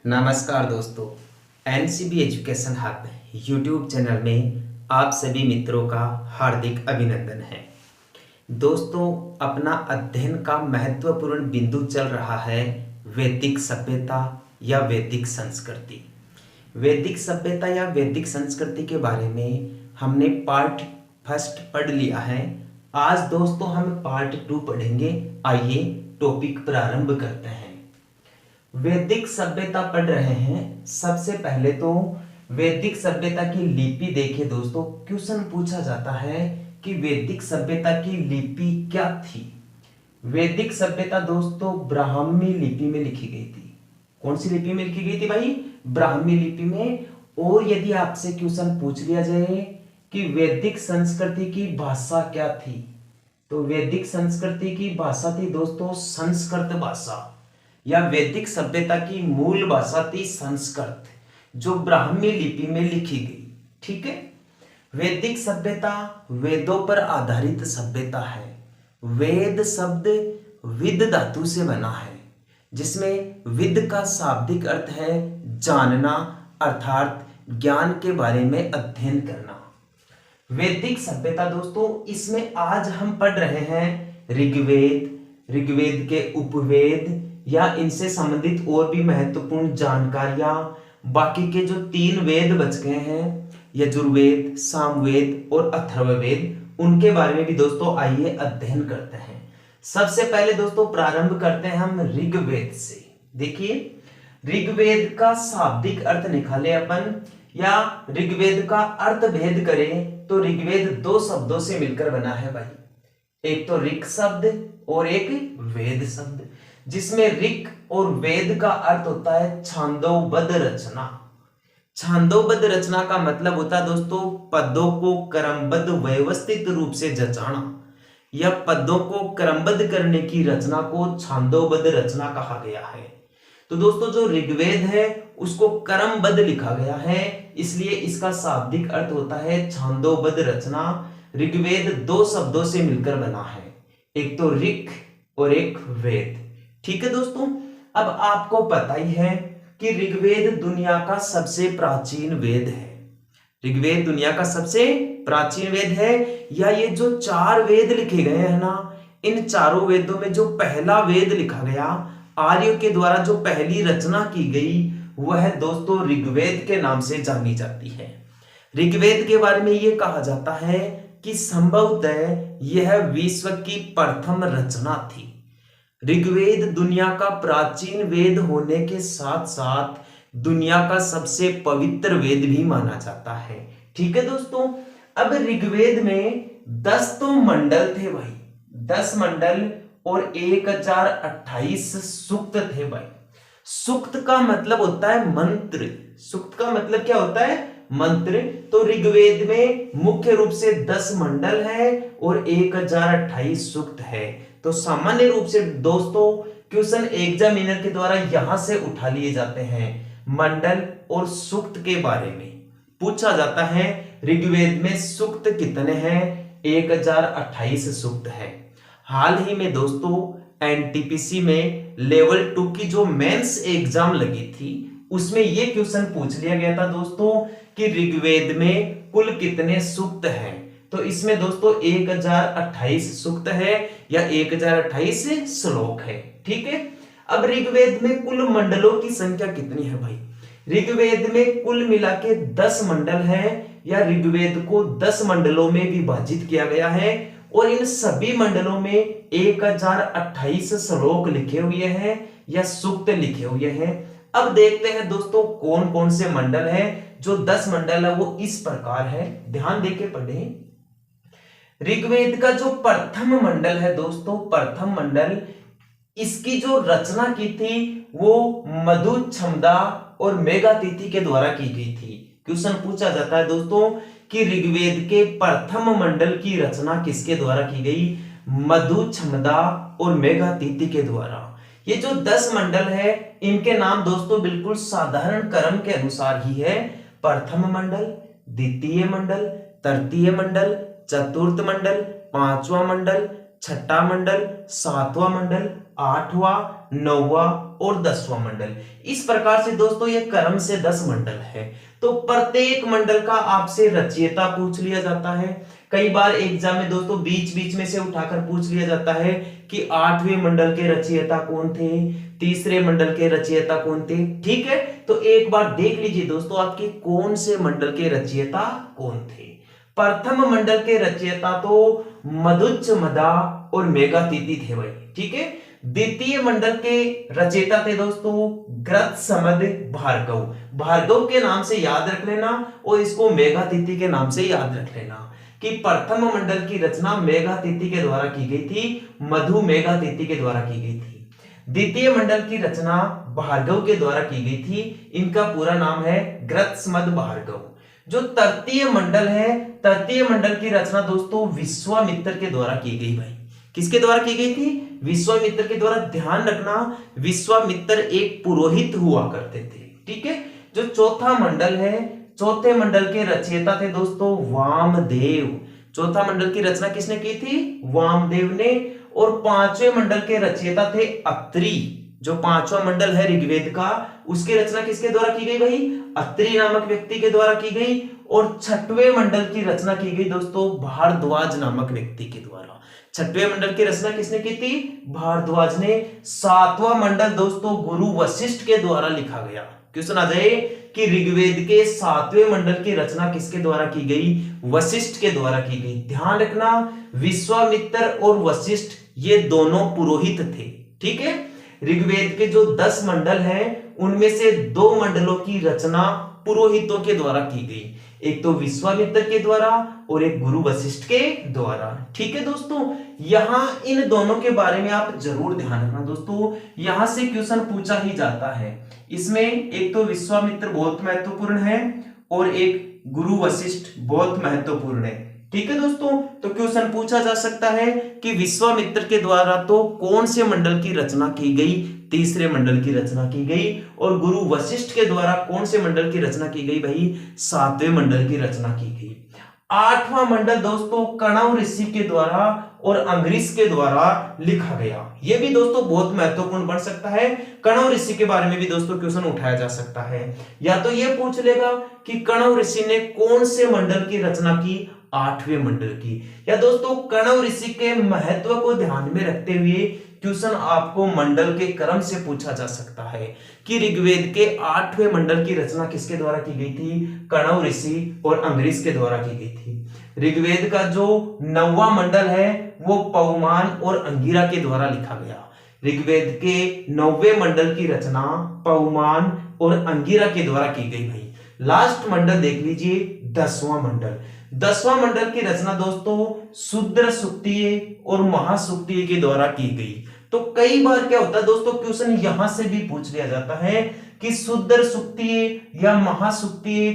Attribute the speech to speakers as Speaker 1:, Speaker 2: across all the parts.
Speaker 1: नमस्कार दोस्तों, NCB education hub YouTube channel में आप सभी मित्रों का हार्दिक अभिनंदन है। दोस्तों, अपना अध्ययन का महत्वपूर्ण बिंदु चल रहा है वैदिक सभ्यता या वैदिक संस्कृति। वैदिक सभ्यता या वैदिक संस्कृति के बारे में हमने पार्ट फर्स्ट पढ़ लिया है। आज दोस्तों हम पार्ट 2 पढ़ेंगे। आइए टॉपिक प्रारंभ करते हैं। वैदिक सभ्यता पढ़ रहे हैं। सबसे पहले तो वैदिक सभ्यता की लिपि देखिए दोस्तों। क्वेश्चन पूछा जाता है कि वैदिक सभ्यता की लिपि क्या थी। वैदिक सभ्यता दोस्तों ब्राह्मी लिपि में लिखी गई थी। कौन सी लिपि में लिखी गई थी भाई? ब्राह्मी लिपि में। और यदि आपसे क्वेश्चन पूछ लिया जाए कि वैदिक संस्कृति की भाषा क्या थी, तो वैदिक संस्कृति की भाषा थी दोस्तों संस्कृत भाषा, या वैदिक सभ्यता की मूल भाषा थी संस्कृत, जो ब्राह्मी लिपि में लिखी गई। ठीक है। वैदिक सभ्यता वेदों पर आधारित सभ्यता है। वेद शब्द विद धातु से बना है, जिसमें विद का शाब्दिक अर्थ है जानना, अर्थात ज्ञान के बारे में अध्ययन करना। वैदिक सभ्यता दोस्तों, इसमें आज हम पढ़ रहे हैं ऋग्वेद, ऋग्वेद के उपवेद या इनसे संबंधित और भी महत्वपूर्ण जानकारियां। बाकी के जो 3 वेद बच गए हैं, यजुर्वेद, सामवेद और अथर्ववेद, उनके बारे में भी दोस्तों आइए अध्ययन करते हैं। सबसे पहले दोस्तों प्रारंभ करते हैं हम ऋग्वेद से। देखिए, ऋग्वेद का शाब्दिक अर्थ निकाले अपन, या ऋग्वेद का अर्थ भेद करें तो ऋग्वेद 2 शब्दों से मिलकर बना है भाई। एक तो ऋक शब्द और एक वेद शब्द, जिसमें ऋक और वेद का अर्थ होता है छांदोबद्ध रचना। छांदोबद्ध रचना का मतलब होता है दोस्तों पदों को क्रमबद्ध व्यवस्थित रूप से जचाना, या पदों को क्रमबद्ध करने की रचना को छांदोबद्ध रचना कहा गया है। तो दोस्तों जो ऋग्वेद है उसको क्रमबद्ध लिखा गया है, इसलिए इसका शाब्दिक अर्थ होता है छांदोबद्ध रचना। ऋग्वेद 2 शब्दों से मिलकर बना है, एक तो ऋक और एक वेद। ठीक है दोस्तों। अब आपको पता ही है कि ऋग्वेद दुनिया का सबसे प्राचीन वेद है। ऋग्वेद दुनिया का सबसे प्राचीन वेद है, या ये जो 4 वेद लिखे गए हैं ना, इन चारों वेदों में जो पहला वेद लिखा गया, आर्यों के द्वारा जो पहली रचना की गई, वह दोस्तों ऋग्वेद के नाम से जानी जाती है। ऋग्वेद के बारे में यह कहा जाता है कि संभवतः यह विश्व की प्रथम रचना थी। ऋग्वेद दुनिया का प्राचीन वेद होने के साथ साथ दुनिया का सबसे पवित्र वेद भी माना जाता है। ठीक है दोस्तों। अब ऋग्वेद में 10 तो मंडल थे भाई, 10 मंडल और 1028 सूक्त थे भाई। सूक्त का मतलब होता है मंत्र। सूक्त का मतलब क्या होता है? मंत्र। तो ऋग्वेद में मुख्य रूप से 10 मंडल है और 1028 सूक्त है। तो सामान्य रूप से दोस्तों क्वेश्चन एग्जामिनर के द्वारा यहां से उठा लिए जाते हैं। मंडल और सूक्त के बारे में पूछा जाता है। ऋग्वेद में सूक्त कितने हैं? 1028 सूक्त है। हाल ही में दोस्तों एनटीपीसी में लेवल 2 की जो मेंस एग्जाम लगी थी, उसमें यह क्वेश्चन पूछ लिया गया था दोस्तों कि ऋग्वेद में कुल कितने सूक्त हैं। तो इसमें दोस्तों 1028 सूक्त है या 1028 श्लोक है। ठीक है। अब ऋग्वेद में कुल मंडलों की संख्या कितनी है भाई? ऋग्वेद में कुल मिला के 10 मंडल है, या ऋग्वेद को 10 मंडलों में विभाजित किया गया है, और इन सभी मंडलों में 1028 श्लोक लिखे हुए हैं या सूक्त लिखे हुए हैं। अब देखते हैं दोस्तों कौन कौन से मंडल है। जो 10 मंडल है वो इस प्रकार है, ध्यान देके पढ़ें। ऋग्वेद का जो प्रथम मंडल है दोस्तों, प्रथम मंडल, इसकी जो रचना की थी वो मधु, छमदा और मेघातिथि के द्वारा की गई थी। क्वेश्चन पूछा जाता है दोस्तों कि ऋग्वेद के प्रथम मंडल की रचना किसके द्वारा की गई? मधु, छमदा और मेघातिथि के द्वारा। ये जो 10 मंडल है, इनके नाम दोस्तों बिल्कुल साधारण क्रम के अनुसार ही है। प्रथम मंडल, द्वितीय मंडल, तृतीय मंडल, चतुर्थ मंडल, पांचवा मंडल, छठा मंडल, सातवां मंडल, आठवां, नौवां और 10वां मंडल। इस प्रकार से दोस्तों ये क्रम से 10 मंडल है। तो प्रत्येक मंडल का आपसे रचयिता पूछ लिया जाता है। कई बार एग्जाम में दोस्तों बीच बीच में से उठाकर पूछ लिया जाता है कि 8वें मंडल के रचयिता कौन थे, तीसरे मंडल के रचयिता कौन थे। ठीक है, तो एक बार देख लीजिए दोस्तों आपके कौन से मंडल के रचयिता कौन थे। प्रथम मंडल के रचयिता तो मधुच्च मदा और मेघातिथि थे भाई। ठीक है, द्वितीय मंडल के रचयिता थे दोस्तों ग्रत्समद भार्गव। भार्गव के नाम से याद रख लेना और इसको मेघातिथि के नाम से याद रख लेना कि प्रथम मंडल की रचना मेघातिथि के द्वारा की गई थी, मधु मेघातिथि के द्वारा की गई थी। द्वितीय मंडल की रचना भार्गव के द्वारा की गई थी, इनका पूरा नाम है ग्रत्समद भार्गव। जो तृतीय मंडल है, तृतीय मंडल की रचना दोस्तों विश्वामित्र के द्वारा की गई भाई। किसके द्वारा की गई थी? विश्वामित्र के द्वारा। ध्यान रखना विश्वामित्र एक पुरोहित हुआ करते थे। ठीक है, जो चौथा मंडल है, चौथे मंडल के रचयिता थे दोस्तों वामदेव। चौथा मंडल की रचना किसने की थी? वामदेव ने। और पांचवें मंडल के रचयिता थे अत्रि। जो पांचवा मंडल है ऋग्वेद का, उसकी रचना किसके द्वारा की गई भाई? अत्रि नामक व्यक्ति के द्वारा की गई। और छठवें मंडल की रचना की गई दोस्तों भारद्वाज नामक व्यक्ति के द्वारा। छठवें मंडल की रचना किसने की थी? भारद्वाज ने। सातवां मंडल दोस्तों गुरु वशिष्ठ के द्वारा लिखा गया। क्वेश्चन आ जाए कि ऋग्वेद के सातवें मंडल की रचना किसके द्वारा की गई? वशिष्ठ के द्वारा की गई। ध्यान रखना विश्वामित्र और वशिष्ठ ये दोनों पुरोहित थे। ठीक है, ऋग्वेद के जो 10 मंडल हैं उनमें से 2 मंडलों की रचना पुरोहितों के द्वारा की गई, एक तो विश्वामित्र के द्वारा और एक गुरु वशिष्ठ के द्वारा। ठीक है दोस्तों, यहां इन दोनों के बारे में आप जरूर ध्यान रखना दोस्तों, यहां से क्वेश्चन पूछा ही जाता है। इसमें एक तो विश्वामित्र बहुत महत्वपूर्ण है और एक गुरु वशिष्ठ बहुत महत्वपूर्ण है। ठीक है दोस्तों, तो क्वेश्चन पूछा जा सकता है कि विश्वामित्र के द्वारा तो कौन से मंडल की रचना की गई? तीसरे मंडल की रचना की गई। और गुरु वशिष्ठ के द्वारा कौन से मंडल की रचना की गई भाई? सातवें मंडल की रचना की गई। आठवां मंडल दोस्तों कणव ऋषि के द्वारा और अंग्रीस के द्वारा लिखा गया। यह भी दोस्तों बहुत महत्वपूर्ण बन सकता है। कणव ऋषि के बारे में भी दोस्तों क्वेश्चन उठाया जा सकता है। या तो यह पूछ लेगा कि कणव ऋषि ने कौन से मंडल की रचना की? आठवें मंडल की। या दोस्तों कणव ऋषि के महत्व को ध्यान में रखते हुए क्वेश्चन आपको मंडल के क्रम से पूछा जा सकता है कि ऋग्वेद के 8वें मंडल की रचना किसके द्वारा की गई थी? कणव ऋषि और अंग्रीस के द्वारा की गई थी। ऋग्वेद का जो 9वां मंडल है वो पौमान और अंगिरा के द्वारा लिखा गया। ऋग्वेद के 9वें मंडल की रचना पौमान और अंगिरा के द्वारा की गई भाई। लास्ट मंडल देख लीजिए 10वां मंडल। 10वां मंडल की रचना दोस्तों शूद्र सुक्तीय और महासुक्तीय के द्वारा की गई। तो कई बार क्या होता है दोस्तों, क्वेश्चन यहां से भी पूछ लिया जाता है कि शूद्र सुक्तीय या महासुक्तीय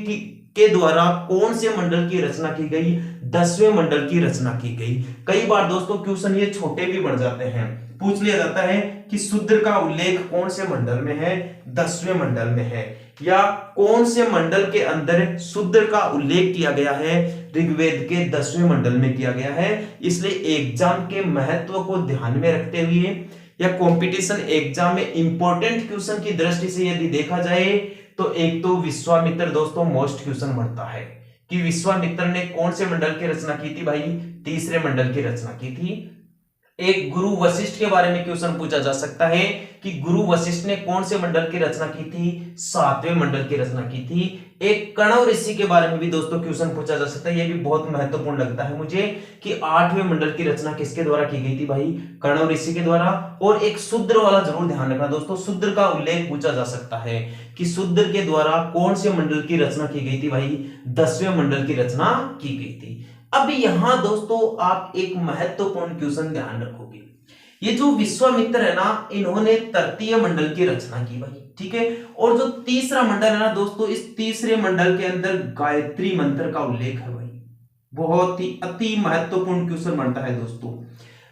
Speaker 1: के द्वारा कौन से मंडल की रचना की गई? 10वें मंडल की रचना की गई। कई बार दोस्तों क्वेश्चन ये छोटे भी बन जाते हैं, पूछ लिया जाता है कि शूद्र का उल्लेख कौन से मंडल में है? 10वें मंडल में है। या कौन से मंडल के अंदर शूद्र का उल्लेख किया गया है? ऋग्वेद के 10वें मंडल में किया गया है। इसलिए एग्जाम के महत्व को ध्यान में रखते हुए या कंपटीशन एग्जाम में इंपॉर्टेंट क्वेश्चन की दृष्टि से यदि देखा जाए तो एक तो विश्वामित्र दोस्तों मोस्ट क्वेश्चन बनता है कि विश्वामित्र ने कौन से मंडल की रचना की थी भाई? तीसरे मंडल की रचना की थी। एक गुरु वशिष्ठ के बारे में क्वेश्चन पूछा जा सकता है कि गुरु वशिष्ठ ने कौन से मंडल की रचना की थी? 7वें मंडल की रचना की थी। एक कणव ऋषि के बारे में भी दोस्तों क्वेश्चन पूछा जा सकता है। यह भी बहुत महत्वपूर्ण लगता है मुझे कि 8वें मंडल की रचना किसके द्वारा की गई थी भाई? कणव ऋषि के द्वारा। और एक शूद्र वाला जरूर ध्यान रखना दोस्तों, शूद्र का उल्लेख पूछा जा सकता है कि शूद्र के द्वारा कौन से मंडल की रचना की गई थी भाई? 10वें मंडल की रचना की गई थी। अब यहां दोस्तों आप एक महत्वपूर्ण क्वेश्चन ध्यान रखोगे, ये जो विश्वामित्र है ना, इन्होंने तृतीय मंडल की रचना की भाई। ठीक है, और जो तीसरा मंडल है ना दोस्तों, इस तीसरे मंडल के अंदर गायत्री मंत्र का उल्लेख है भाई। बहुत ही अति महत्वपूर्ण क्वेश्चन बनता है दोस्तों।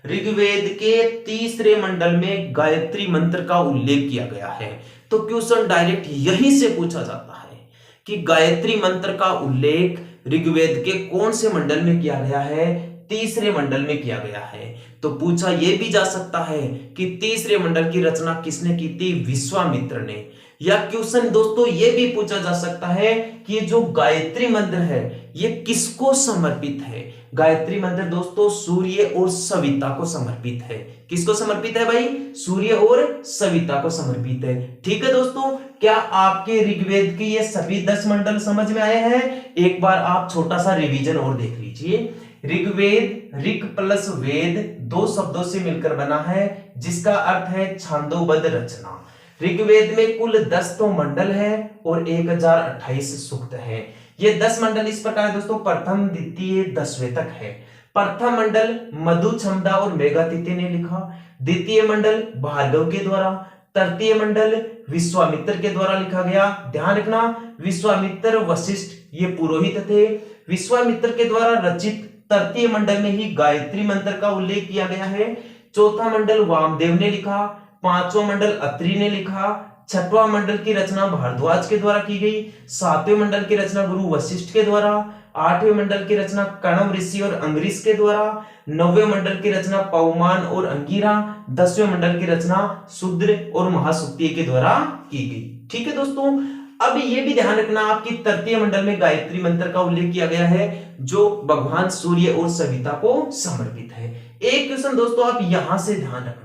Speaker 1: ऋग्वेद के तीसरे मंडल में गायत्री मंत्र का उल्लेख किया गया है। तो क्वेश्चन डायरेक्ट यहीं से पूछा जाता है कि गायत्री मंत्र का उल्लेख ऋग्वेद के कौन से मंडल में किया गया है? तीसरे मंडल में किया गया है। तो पूछा यह भी जा सकता है कि तीसरे मंडल की रचना किसने की थी? विश्वामित्र ने। या क्वेश्चन दोस्तों ये भी पूछा जा सकता है कि ये जो गायत्री मंत्र है ये किसको समर्पित है? गायत्री मंत्र दोस्तों सूर्य और सविता को समर्पित है। किसको समर्पित है भाई? सूर्य और सविता को समर्पित है। ठीक है दोस्तों, क्या आपके ऋग्वेद के ये सभी 10 मंडल समझ में आए हैं? एक बार आप छोटा सा रिवीजन और देख लीजिए। ऋग्वेद, ऋक प्लस वेद 2 शब्दों से मिलकर बना है जिसका अर्थ है छांदोबद्ध रचना। ऋग्वेद में कुल 10 तो मंडल है और 1028 सूक्त है। ये 10 मंडल इस प्रकार दोस्तों प्रथम, द्वितीय, 10वें तक है। प्रथम मंडल मधु, छमदा और मेघातिथि ने लिखा। द्वितीय मंडल भार्गव के द्वारा। तृतीय मंडल विश्वामित्र के द्वारा लिखा गया। ध्यान रखना, विश्वामित्र वशिष्ठ ये पुरोहित थे। विश्वामित्र के द्वारा रचित तृतीय मंडल में ही गायत्री मंत्र का उल्लेख किया गया है। चौथा मंडल वामदेव ने लिखा। पांचवा मंडल अत्रि ने लिखा। छठवां मंडल की रचना भारद्वाज के द्वारा की गई। सातवें मंडल की रचना गुरु वशिष्ठ के द्वारा। आठवें मंडल की रचना कण्व ऋषि और अंगरीश के द्वारा। नौवें मंडल की रचना पवमान और अंगिरा। 10वें मंडल की रचना शूद्र और महासुक्ति के द्वारा की गई। ठीक है दोस्तों, अब ये भी ध्यान रखना आपकी तृतीय मंडल में गायत्री मंत्र का उल्लेख किया गया है जो भगवान सूर्य और सविता को समर्पित है। एक क्वेश्चन दोस्तों आप यहां से ध्यान रखना,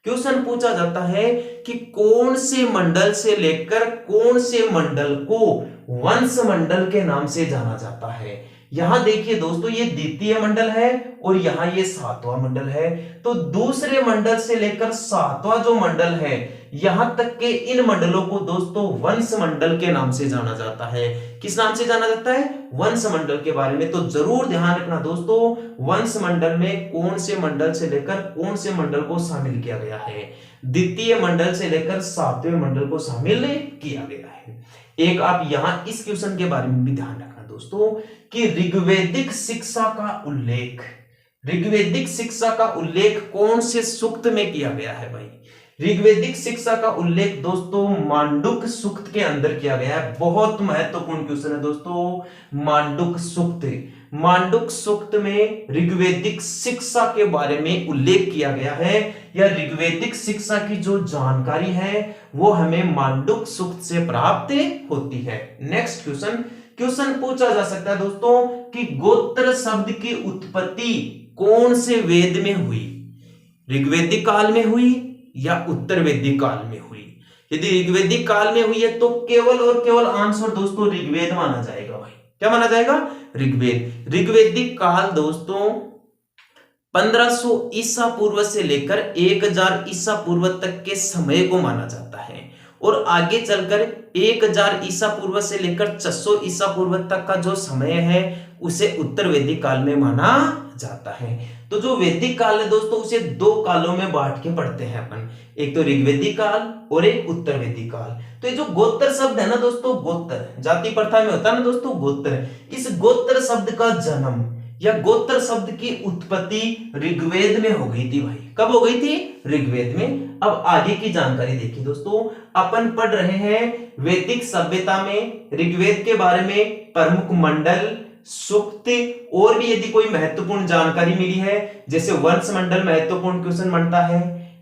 Speaker 1: क्वेश्चन पूछा जाता है कि कौन से मंडल से लेकर कौन से मंडल को वंश मंडल के नाम से जाना जाता है। यहां देखिए दोस्तों ये द्वितीय मंडल है और यहां ये सातवां मंडल है। तो दूसरे मंडल से लेकर सातवां जो मंडल है यहां तक के इन मंडलों को दोस्तों वंश मंडल के नाम से जाना जाता है। किस नाम से जाना जाता है? वंश मंडल के बारे में तो जरूर ध्यान रखना दोस्तों, वंश मंडल में कौन से मंडल से लेकर कौन से मंडल को शामिल किया गया है? द्वितीय मंडल से लेकर सातवें मंडल को शामिल किया गया है। एक आप यहां इस क्वेश्चन के बारे में भी ध्यान रखना दोस्तों कि ऋग्वेदिक शिक्षा का उल्लेख कौन से सूक्त में किया गया है भाई? ऋग्वेदिक शिक्षा का उल्लेख दोस्तों मांडुक सूक्त के अंदर किया गया है। बहुत महत्वपूर्ण क्वेश्चन है दोस्तों, मांडुक सूक्त में ऋग्वेदिक शिक्षा के बारे में उल्लेख किया गया है। या ऋग्वेदिक शिक्षा की जो जानकारी है वो हमें मांडुक सूक्त से प्राप्त होती है। नेक्स्ट क्वेश्चन पूछा जा सकता है दोस्तों कि गोत्र शब्द की उत्पत्ति कौन से वेद में हुई? ऋग्वेदिक काल में हुई या उत्तर वैदिक काल में हुई? यदि ऋग्वेदिक काल में हुई है तो केवल और केवल आंसर दोस्तों ऋग्वेद माना जाएगा भाई। क्या माना जाएगा? ऋग्वेद। ऋग्वेदिक काल दोस्तों 1500 ईसा पूर्व से लेकर 1000 ईसा पूर्व तक के समय को माना जाता है और आगे चलकर 1000 ईसा पूर्व से लेकर 600 ईसा पूर्व तक का जो समय है उसे उत्तर वैदिक काल में माना जाता है। तो जो वैदिक काल है दोस्तों उसे 2 कालों में बांट के पढ़ते हैं अपन, एक तो ऋग्वेदिक काल और एक उत्तर वैदिक काल। तो ये जो गोत्र शब्द है ना दोस्तों, गोत्र जाति प्रथा में होता है ना दोस्तों गोत्र, इस गोत्र शब्द का जन्म या गोत्र शब्द की उत्पत्ति ऋग्वेद में हो गई थी भाई। कब हो गई थी? ऋग्वेद में। अब आगे की जानकारी देखिए दोस्तों, अपन पढ़ रहे हैं वैदिक सभ्यता में ऋग्वेद के बारे में प्रमुख मंडल, सूक्त और भी यदि कोई महत्वपूर्ण जानकारी मिली है जैसे वंश मंडल महत्वपूर्ण क्वेश्चन बनता है,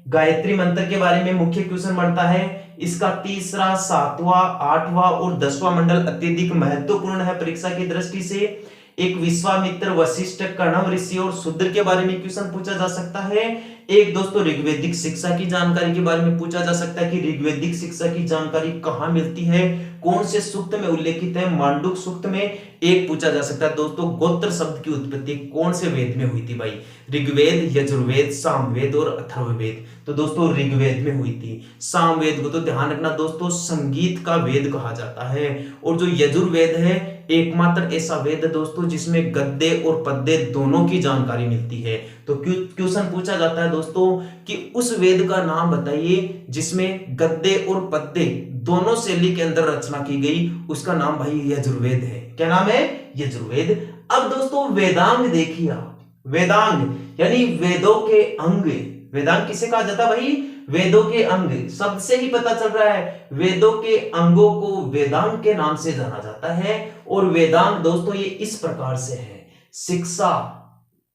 Speaker 1: गायत्री मंत्र के बारे में मुख्य क्वेश्चन बनता है, इसका तीसरा, सातवां, आठवां और 10वां मंडल अत्यधिक महत्वपूर्ण है परीक्षा की दृष्टि से। एक विश्वामित्र, वशिष्ठ, कण्व ऋषि और शूद्र के बारे में क्वेश्चन पूछा जा सकता है। एक दोस्तों ऋग्वेदिक शिक्षा की जानकारी के बारे में पूछा जा सकता है कि ऋग्वेदिक शिक्षा की जानकारी कहां मिलती है, कौन से सूक्त में उल्लेखित है, मांडुक सूक्त में। एक पूछा जा सकता है दोस्तों गोत्र शब्द की उत्पत्ति कौन से वेद में हुई थी भाई? ऋग्वेद, यजुर्वेद, सामवेद और अथर्ववेद। तो दोस्तों ऋग्वेद में हुई थी। सामवेद को तो ध्यान रखना दोस्तों संगीत का वेद कहा जाता है और जो यजुर्वेद है एकमात्र ऐसा वेद दोस्तों जिसमें गद्य और पद्य दोनों की जानकारी मिलती है। तो क्वेश्चन पूछा जाता है दोस्तों कि उस वेद का नाम बताइए जिसमें गद्य और पद्य दोनों शैली के अंदर रचना की गई, उसका नाम भाई यजुर्वेद है। क्या नाम है? यजुर्वेद। अब दोस्तों वेदांग देखिए आप, वेदांग यानी वेदों के अंग। वेदांग किसे कहा जाता है भाई? वेदों के अंग। शब्द से ही पता चल रहा है वेदों के अंगों को वेदांग के नाम से जाना जाता है। और वेदांग दोस्तों ये इस प्रकार से है, शिक्षा,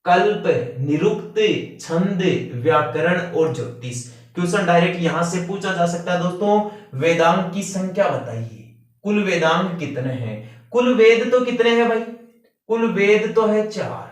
Speaker 1: कल्प, निरुक्त, छंद, व्याकरण और ज्योतिष। क्वेश्चन डायरेक्ट यहां से पूछा जा सकता है दोस्तों, वेदांग की संख्या बताइए, कुल वेदांग कितने हैं। कुल वेद तो कितने हैं भाई, कुल वेद तो है 4,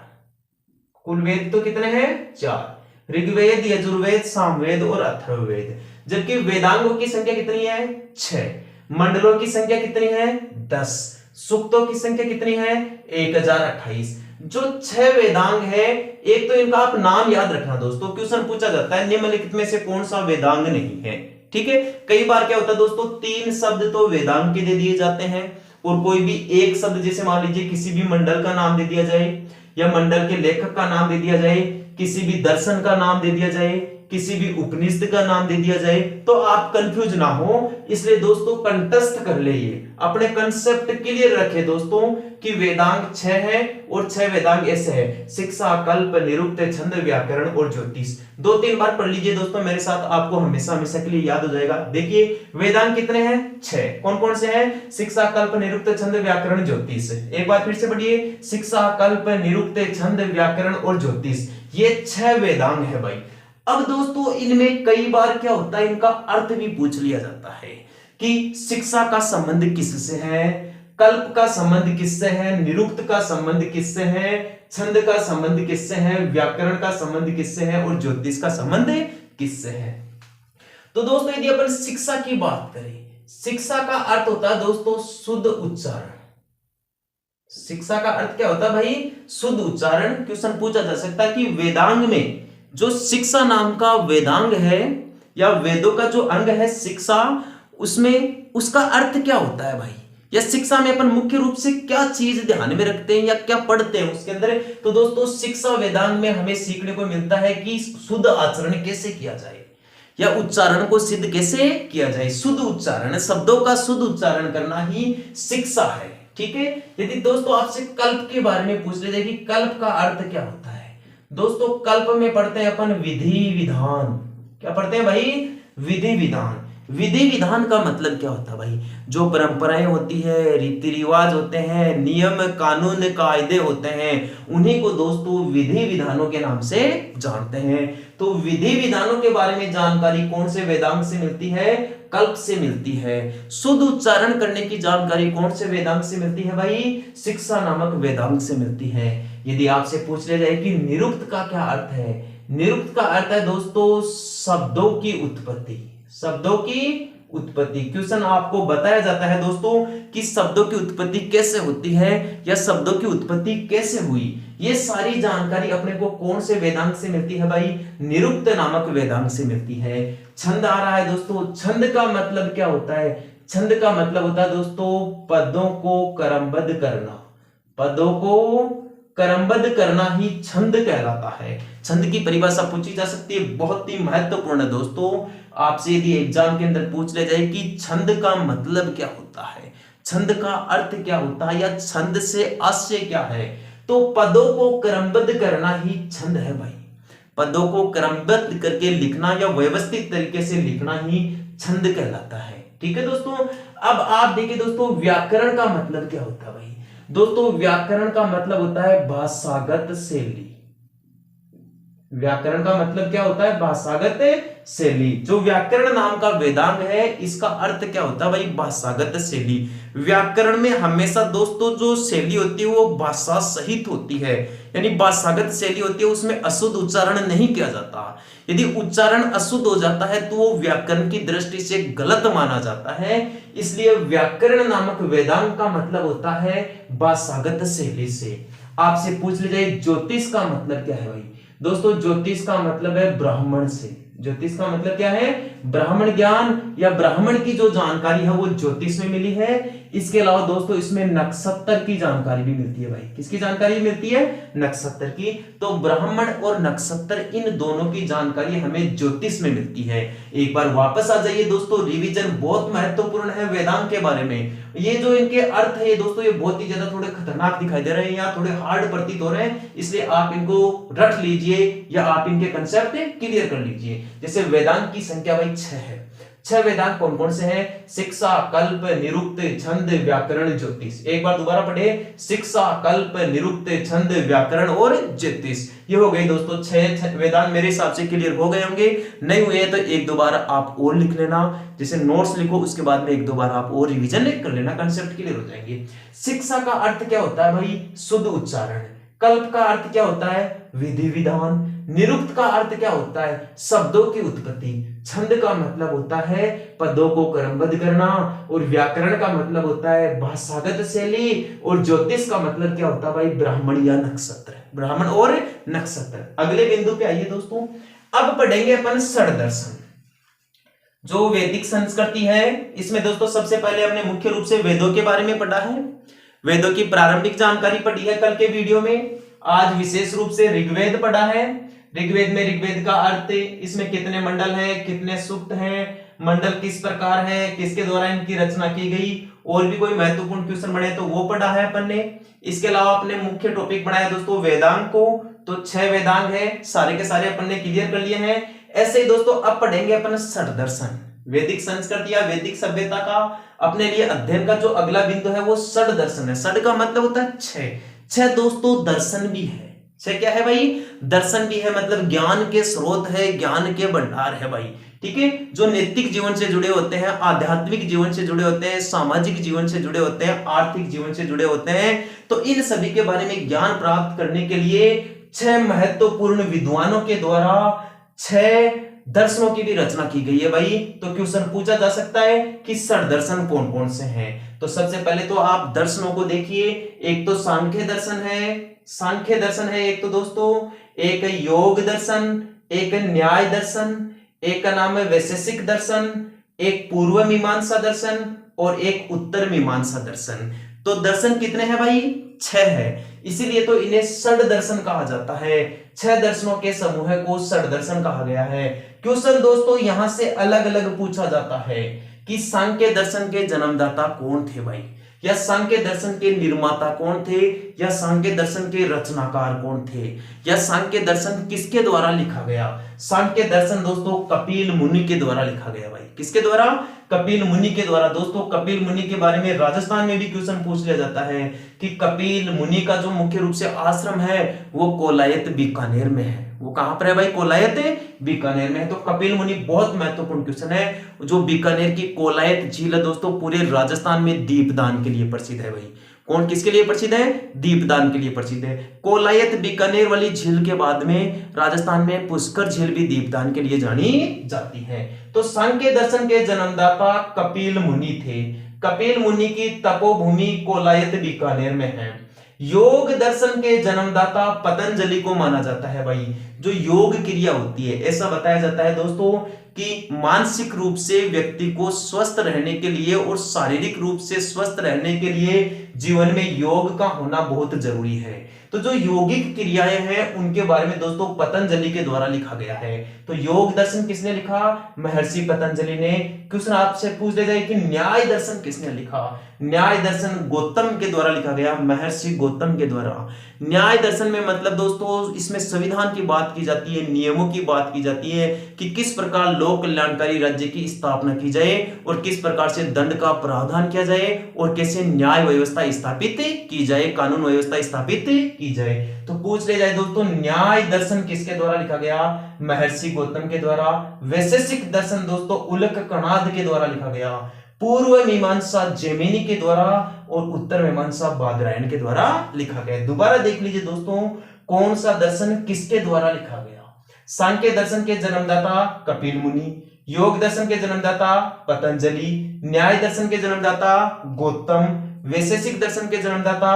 Speaker 1: कुल वेद तो कितने हैं 4, ऋग्वेद, यजुर्वेद, सामवेद और अथर्ववेद। जबकि वेदांगों की संख्या कितनी है 6, मंडलों की संख्या कितनी है 10, सूक्तों की संख्या कितनी है 1028। जो 6 वेदांग है, एक तो इनका आप नाम याद रखना दोस्तों, क्वेश्चन पूछा जाता है निम्नलिखित में से कौन सा वेदांग नहीं है। ठीक है, कई बार क्या होता है दोस्तों, 3 शब्द तो वेदांग के दे दिए जाते हैं और कोई भी एक शब्द, जैसे मान लीजिए किसी भी मंडल का नाम दे दिया जाए या मंडल के लेखक का नाम दे दिया जाए, किसी भी दर्शन का नाम दे दिया जाए, किसी भी उपनिषद का नाम दे दिया जाए, तो आप कंफ्यूज ना हो। इसलिए दोस्तों कंटस्थ कर लेइए, अपने कंसेप्ट क्लियर रखे दोस्तों कि वेदांग 6 है और 6 वेदांग ऐसे है, शिक्षा, कल्प, निरुक्त, छंद, व्याकरण और ज्योतिष। 2-3 बार पढ़ लीजिए दोस्तों मेरे साथ, आपको हमेशा हमेशा के लिए याद हो जाएगा। देखिए वेदांग कितने हैं 6, कौन कौन से हैं, शिक्षा, कल्प, निरुक्त, छंद, व्याकरण, ज्योतिष। एक बार फिर से पढ़िए, शिक्षा, कल्प, निरुक्त, छंद, व्याकरण और ज्योतिष, ये 6 वेदांग है भाई। अब दोस्तों इनमें कई बार क्या होता है, इनका अर्थ भी पूछ लिया जाता है कि शिक्षा का संबंध किससे है, कल्प का संबंध किससे है, निरुक्त का संबंध किससे है, छंद का संबंध किससे है, व्याकरण का संबंध किससे है और ज्योतिष का संबंध किससे है। तो दोस्तों यदि अपन शिक्षा की बात करें, शिक्षा का अर्थ होता है दोस्तों शुद्ध उच्चारण। शिक्षा का अर्थ क्या होता है भाई, शुद्ध उच्चारण। क्वेश्चन पूछा जा सकता है कि वेदांग में जो शिक्षा नाम का वेदांग है या वेदों का जो अंग है शिक्षा, उसमें उसका अर्थ क्या होता है भाई, या शिक्षा में अपन मुख्य रूप से क्या चीज ध्यान में रखते हैं या क्या पढ़ते हैं उसके अंदर। तो दोस्तों शिक्षा वेदांग में हमें सीखने को मिलता है कि शुद्ध आचरण कैसे किया जाए या उच्चारण को सिद्ध कैसे किया जाए। शुद्ध उच्चारण, शब्दों का शुद्ध उच्चारण करना ही शिक्षा है। ठीक है, यदि दोस्तों आपसे कल्प के बारे में पूछ लेते कि कल्प का अर्थ क्या होता है, दोस्तों कल्प में पढ़ते हैं अपन विधि विधान। क्या पढ़ते हैं भाई, विधि विधान। विधि विधान का मतलब क्या होता है भाई, जो परंपराएं होती है, रीति रिवाज होते हैं, नियम कानून कायदे होते हैं, उन्हीं को दोस्तों विधि विधानों के नाम से जानते हैं। तो विधि विधानों के बारे में जानकारी कौन से वेदांग से मिलती है, कल्प से मिलती है। शुद्ध उच्चारण करने की जानकारी कौन से वेदांग से मिलती है भाई, शिक्षा नामक वेदांग से मिलती है। यदि आपसे पूछ लिया जाए कि निरुक्त का क्या अर्थ है, निरुक्त का अर्थ है दोस्तों शब्दों की उत्पत्ति, शब्दों की उत्पत्ति। क्वेश्चन आपको बताया जाता है दोस्तों कि शब्दों की उत्पत्ति कैसे होती है या शब्दों की उत्पत्ति कैसे हुई, ये सारी जानकारी अपने को कौन से वेदांग से मिलती है भाई, निरुक्त नामक वेदांग से मिलती है। छंद आ रहा है दोस्तों, छंद का मतलब क्या होता है, छंद का मतलब होता है दोस्तों पदों को क्रमबद्ध करना, पदों को क्रमबद्ध करना ही छंद कहलाता है। छंद की परिभाषा पूछी जा सकती है, बहुत ही महत्वपूर्ण है दोस्तों। आपसे यदि एग्जाम के अंदर पूछ लिया जाए कि छंद का मतलब क्या होता है, छंद का अर्थ क्या होता है या छंद से आशय क्या है, तो पदों को क्रमबद्ध करना ही छंद है भाई। पदों को क्रमबद्ध करके लिखना या व्यवस्थित तरीके से लिखना ही छंद कहलाता है। ठीक है दोस्तों, अब आप देखिए दोस्तों व्याकरण का मतलब क्या होता है भाई। दोस्तों व्याकरण का मतलब होता है भाषागत शैली। व्याकरण का मतलब क्या होता है, भाषागत शैली। जो व्याकरण नाम का वेदांग है इसका अर्थ क्या होता है भाई, भाषागत शैली। व्याकरण में हमेशा दोस्तों जो शैली होती है वो भाषा सहित होती है, यानी भाषागत शैली होती है, उसमें अशुद्ध उच्चारण नहीं किया जाता। यदि उच्चारण अशुद्ध हो जाता है तो वो व्याकरण की दृष्टि से गलत माना जाता है। इसलिए व्याकरण नामक वेदांग का मतलब होता है भाषागत शैली से। आपसे पूछ लिया जाए ज्योतिष का मतलब क्या है भाई, दोस्तों ज्योतिष का मतलब है ब्राह्मण से। ज्योतिष का मतलब क्या है, ब्राह्मण ज्ञान या ब्राह्मण की जो जानकारी है वो ज्योतिष में मिली है। इसके अलावा दोस्तों इसमें नक्षत्र की जानकारी भी मिलती है भाई। किसकी जानकारी मिलती है, नक्षत्र की। तो ब्राह्मण और नक्षत्र इन दोनों की जानकारी हमें ज्योतिष में मिलती है। एक बार वापस आ जाइए दोस्तों, रिवीजन बहुत महत्वपूर्ण है वेदांग के बारे में। ये जो इनके अर्थ है दोस्तों ये बहुत ही ज्यादा थोड़े खतरनाक दिखाई दे रहे हैं या थोड़े हार्ड प्रतीत हो रहे हैं, इसलिए आप इनको रट लीजिए या आप इनके कंसेप्ट क्लियर कर लीजिए। जैसे वेदांग की संख्या भाई 6 है, छह वेदांग कौन कौन से हैं? शिक्षा, कल्प, निरुक्त, छंद, व्याकरण, ज्योतिष। एक बार दोबारा पढ़े, शिक्षा, कल्प, निरुक्त, छंद, व्याकरण और ज्योतिष। ये हो गए दोस्तों छह वेदांग। मेरे हिसाब से क्लियर हो गए होंगे। नहीं हुए तो एक दो बार आप और लिख लेना, जैसे नोट्स लिखो, उसके बाद में एक दो बार आप और रिवीजन कर लेना, कंसेप्ट क्लियर हो जाएंगे। शिक्षा का अर्थ क्या होता है भाई? शुद्ध उच्चारण। कल्प का अर्थ क्या होता है? विधि विधान। निरुक्त का अर्थ क्या होता है? शब्दों की उत्पत्ति। छंद का मतलब होता है पदों को क्रमबद्ध करना, और व्याकरण का मतलब होता है भाषागत शैली, और ज्योतिष का मतलब क्या होता है भाई? ब्राह्मण या नक्षत्र, ब्राह्मण और नक्षत्र। अगले बिंदु पे आइए दोस्तों, अब पढ़ेंगे अपन षड दर्शन, जो वैदिक संस्कृति है। इसमें दोस्तों सबसे पहले हमने मुख्य रूप से वेदों के बारे में पढ़ा है, वेदों की प्रारंभिक जानकारी पढ़ी है कल के वीडियो में। आज विशेष रूप से ऋग्वेद पढ़ा है। ऋग्वेद में ऋग्वेद का अर्थ, इसमें कितने मंडल हैं, कितने सूक्त हैं, मंडल किस प्रकार है, किसके द्वारा इनकी रचना की गई, और भी कोई महत्वपूर्ण क्वेश्चन बने तो वो पढ़ा है अपन ने। इसके अलावा अपने मुख्य टॉपिक बनाया दोस्तों वेदांग को, तो 6 वेदांग है, सारे के सारे अपन ने क्लियर कर लिए हैं। ऐसे ही दोस्तों अब पढ़ेंगे अपन षड दर्शन, वैदिक संस्कृति या वैदिक सभ्यता का अपने लिए अध्ययन का जो अगला बिंदु है वो षड दर्शन है। षड का मतलब होता है छह। छह दोस्तों दर्शन भी है। छह क्या है भाई? दर्शन भी है, मतलब ज्ञान के स्रोत है, ज्ञान के भंडार है भाई। ठीक है, जो नैतिक जीवन से जुड़े होते हैं, आध्यात्मिक जीवन से जुड़े होते हैं, सामाजिक जीवन से जुड़े होते हैं, आर्थिक जीवन से जुड़े होते हैं, तो इन सभी के बारे में ज्ञान प्राप्त करने के लिए 6 महत्वपूर्ण विद्वानों के द्वारा 6 दर्शनों की भी रचना की गई है भाई। तो क्वेश्चन पूछा जा सकता है कि षड दर्शन कौन कौन से हैं। तो सबसे पहले तो आप दर्शनों को देखिए। एक तो सांख्य दर्शन है, सांख्य दर्शन है एक तो दोस्तों, एक योग दर्शन, एक न्याय दर्शन, एक का नाम है वैशेषिक दर्शन, एक पूर्व मीमांसा दर्शन और एक उत्तर मीमांसा दर्शन। तो दर्शन कितने हैं भाई? 6 है, इसीलिए तो इन्हें षड दर्शन कहा जाता है। 6 दर्शनों के समूह को षड दर्शन कहा गया है। क्वेश्चन दोस्तों यहां से अलग अलग पूछा जाता है कि सांख्य दर्शन के जन्मदाता कौन थे भाई, या सांख्य दर्शन के निर्माता कौन थे, या सांख्य दर्शन के रचनाकार कौन थे, या सांख्य दर्शन किसके द्वारा लिखा गया। सांख्य दर्शन दोस्तों कपिल मुनि के द्वारा लिखा गया भाई। किसके द्वारा? कपिल मुनि के द्वारा। दोस्तों कपिल मुनि के बारे में राजस्थान में भी क्वेश्चन पूछ लिया जाता है कि कपिल मुनि का जो मुख्य रूप से आश्रम है वो कोलायत बीकानेर में है। वो कहां पर है भाई? कोलायत बीकानेर में है। तो कपिल मुनि बहुत महत्वपूर्ण क्वेश्चन है। जो बीकानेर की कोलायत झील है दोस्तों पूरे राजस्थान में दीपदान के लिए प्रसिद्ध है भाई। कौन किसके लिए प्रसिद्ध है? दीपदान के लिए प्रसिद्ध है। कोलायत बीकानेर वाली झील के बाद में राजस्थान में पुष्कर झील भी दीपदान के लिए जानी जाती है। तो सांख्य दर्शन के जन्मदाता कपिल मुनि थे। कपिल मुनि की तपोभूमि कोलायत बीकानेर में है। योग दर्शन के जन्मदाता पतंजलि को माना जाता है भाई। जो योग क्रिया होती है, ऐसा बताया जाता है दोस्तों कि मानसिक रूप से व्यक्ति को स्वस्थ रहने के लिए और शारीरिक रूप से स्वस्थ रहने के लिए जीवन में योग का होना बहुत जरूरी है। तो जो योगिक क्रियाएं हैं उनके बारे में दोस्तों पतंजलि के द्वारा लिखा गया है। तो योग दर्शन किसने लिखा? महर्षि पतंजलि ने। क्वेश्चन आपसे पूछ ले जाए कि न्याय दर्शन किसने लिखा? न्याय दर्शन गौतम के द्वारा लिखा गया, महर्षि गौतम के द्वारा। न्याय दर्शन में मतलब दोस्तों इसमें संविधान की बात की जाती है, नियमों की बात की जाती है कि किस प्रकार लोक कल्याणकारी राज्य की स्थापना की जाए और किस प्रकार से दंड का प्रावधान किया जाए और कैसे न्याय व्यवस्था स्थापित की जाए, कानून व्यवस्था स्थापित की जाए। तो पूछ ले जाए दोस्तों न्याय दर्शन किसके द्वारा लिखा गया? महर्षि गौतम के द्वारा। वैशेषिक दर्शन दोस्तों उल्क कणाद के द्वारा लिखा गया। पूर्व मीमांसा जैमिनी के द्वारा और उत्तर मीमांसा बादरायण के द्वारा लिखा गया। दोबारा देख लीजिए दोस्तों कौन सा दर्शन किसके द्वारा लिखा गया। सांख्य दर्शन के जन्मदाता कपिल मुनि, योग दर्शन के जन्मदाता पतंजलि, न्याय दर्शन के जन्मदाता गौतम, वैशेषिक दर्शन के जन्मदाता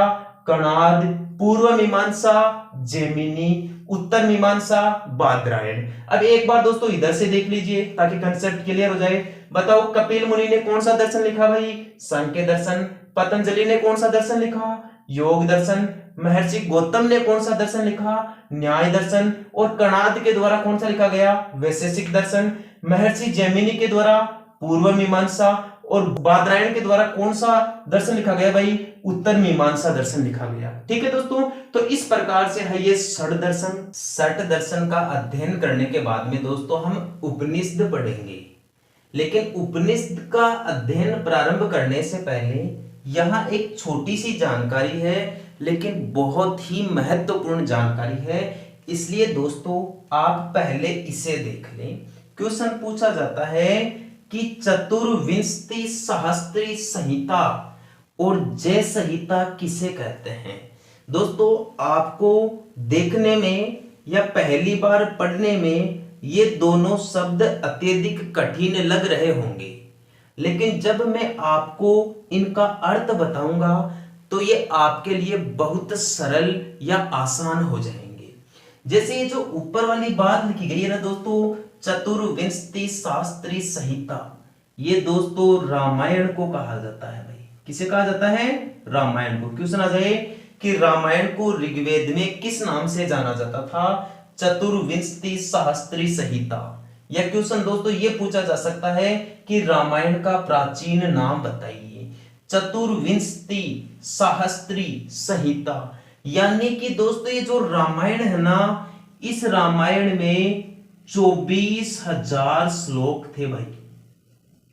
Speaker 1: कणाद, पूर्व मीमांसा जैमिनी, उत्तर मीमांसा बादरायण। अब एक बार दोस्तों इधर से देख लीजिए ताकि कंसेप्ट क्लियर हो जाए। बताओ कपिल मुनि ने कौन सा दर्शन लिखा भाई? सांख्य दर्शन। पतंजलि ने कौन सा दर्शन लिखा? योग दर्शन। महर्षि गौतम ने कौन सा दर्शन लिखा? न्याय दर्शन। और कणाद के द्वारा कौन सा लिखा गया? वैशेषिक दर्शन। महर्षि जैमिनी के द्वारा पूर्व मीमांसा और बादरायण के द्वारा कौन सा दर्शन लिखा गया भाई? उत्तर मीमांसा दर्शन लिखा गया। ठीक है दोस्तों, तो इस प्रकार से है ये षड दर्शन। षड दर्शन का अध्ययन करने के बाद में दोस्तों हम उपनिषद पढ़ेंगे। लेकिन उपनिषद का अध्ययन प्रारंभ करने से पहले यहाँ एक छोटी सी जानकारी है, लेकिन बहुत ही महत्वपूर्ण जानकारी है, इसलिए दोस्तों आप पहले इसे देख लें। क्वेश्चन पूछा जाता है कि चतुर्विंशति सहस्त्री संहिता और जय संहिता किसे कहते हैं। दोस्तों आपको देखने में या पहली बार पढ़ने में ये दोनों शब्द अत्यधिक कठिन लग रहे होंगे, लेकिन जब मैं आपको इनका अर्थ बताऊंगा तो ये आपके लिए बहुत सरल या आसान हो जाएंगे। जैसे ये जो ऊपर वाली बात लिखी गई है ना दोस्तों, चतुर्विंशति शास्त्री संहिता, ये दोस्तों रामायण को कहा जाता है। भाई किसे कहा जाता है? रामायण को। क्वेश्चन आ जाए कि रामायण को ऋग्वेद में किस नाम से जाना जाता था? चतुर्विंशति सहस्त्री संहिता। यह क्वेश्चन दोस्तों ये पूछा जा सकता है कि रामायण का प्राचीन नाम बताइए। चतुर्विंशति सहस्त्री संहिता, यानी कि दोस्तों ये जो रामायण है ना, इस रामायण में 24,000 श्लोक थे। भाई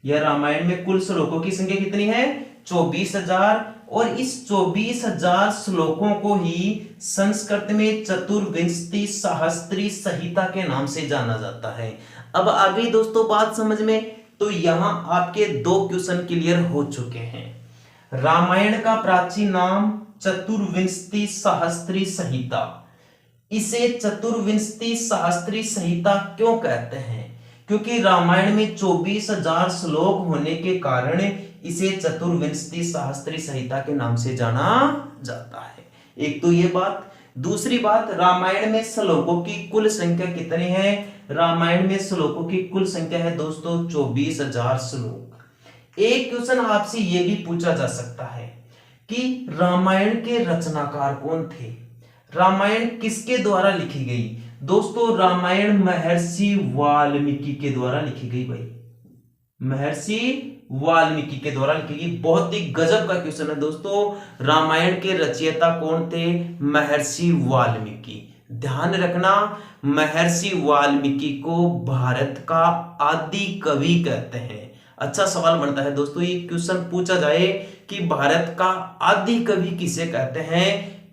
Speaker 1: यह रामायण में कुल श्लोकों की संख्या कितनी है? 24,000। और इस 24,000 श्लोकों को ही संस्कृत में चतुर्विंशति सहस्त्री संहिता के नाम से जाना जाता है। अब आ गई दोस्तों बात समझ में, तो यहां आपके 2 क्वेश्चन क्लियर हो चुके हैं। रामायण का प्राचीन नाम चतुर्विंशति सहस्त्री संहिता। इसे चतुर्विंशति सहस्त्री संहिता क्यों कहते हैं? क्योंकि रामायण में 24,000 श्लोक होने के कारण इसे चतुर्विंशति सहस्त्री संहिता के नाम से जाना जाता है। एक तो ये बात। दूसरी बात, रामायण में श्लोकों की कुल संख्या कितनी है? रामायण में श्लोकों की कुल संख्या है दोस्तों 24,000 श्लोक। एक क्वेश्चन आपसे यह भी पूछा जा सकता है कि रामायण के रचनाकार कौन थे? रामायण किसके द्वारा लिखी गई? दोस्तों रामायण महर्षि वाल्मीकि के द्वारा लिखी गई। भाई महर्षि वाल्मीकि के द्वारा लिखी गई। बहुत ही गजब का क्वेश्चन है दोस्तों। रामायण के रचयिता कौन थे? महर्षि वाल्मीकि। ध्यान रखना, महर्षि वाल्मीकि को भारत का आदि कवि कहते हैं। अच्छा सवाल बनता है दोस्तों, ये क्वेश्चन पूछा जाए कि भारत का आदि कवि किसे कहते हैं?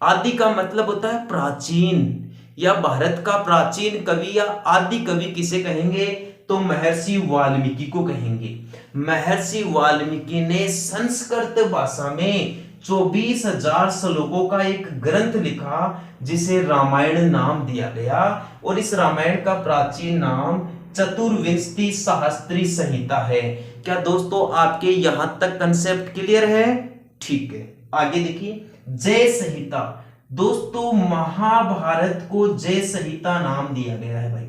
Speaker 1: आदि का मतलब होता है प्राचीन, या भारत का प्राचीन कवि या आदि कवि किसे कहेंगे? तो महर्षि वाल्मीकि को कहेंगे। महर्षि वाल्मीकि ने संस्कृत भाषा में 24,000 श्लोकों का एक ग्रंथ लिखा जिसे रामायण नाम दिया गया, और इस रामायण का प्राचीन नाम चतुर्विंशति सहस्त्री संहिता है। क्या दोस्तों आपके यहां तक कंसेप्ट क्लियर है? ठीक है, आगे देखिए। जय संहिता, दोस्तों महाभारत को जय संहिता नाम दिया गया है। भाई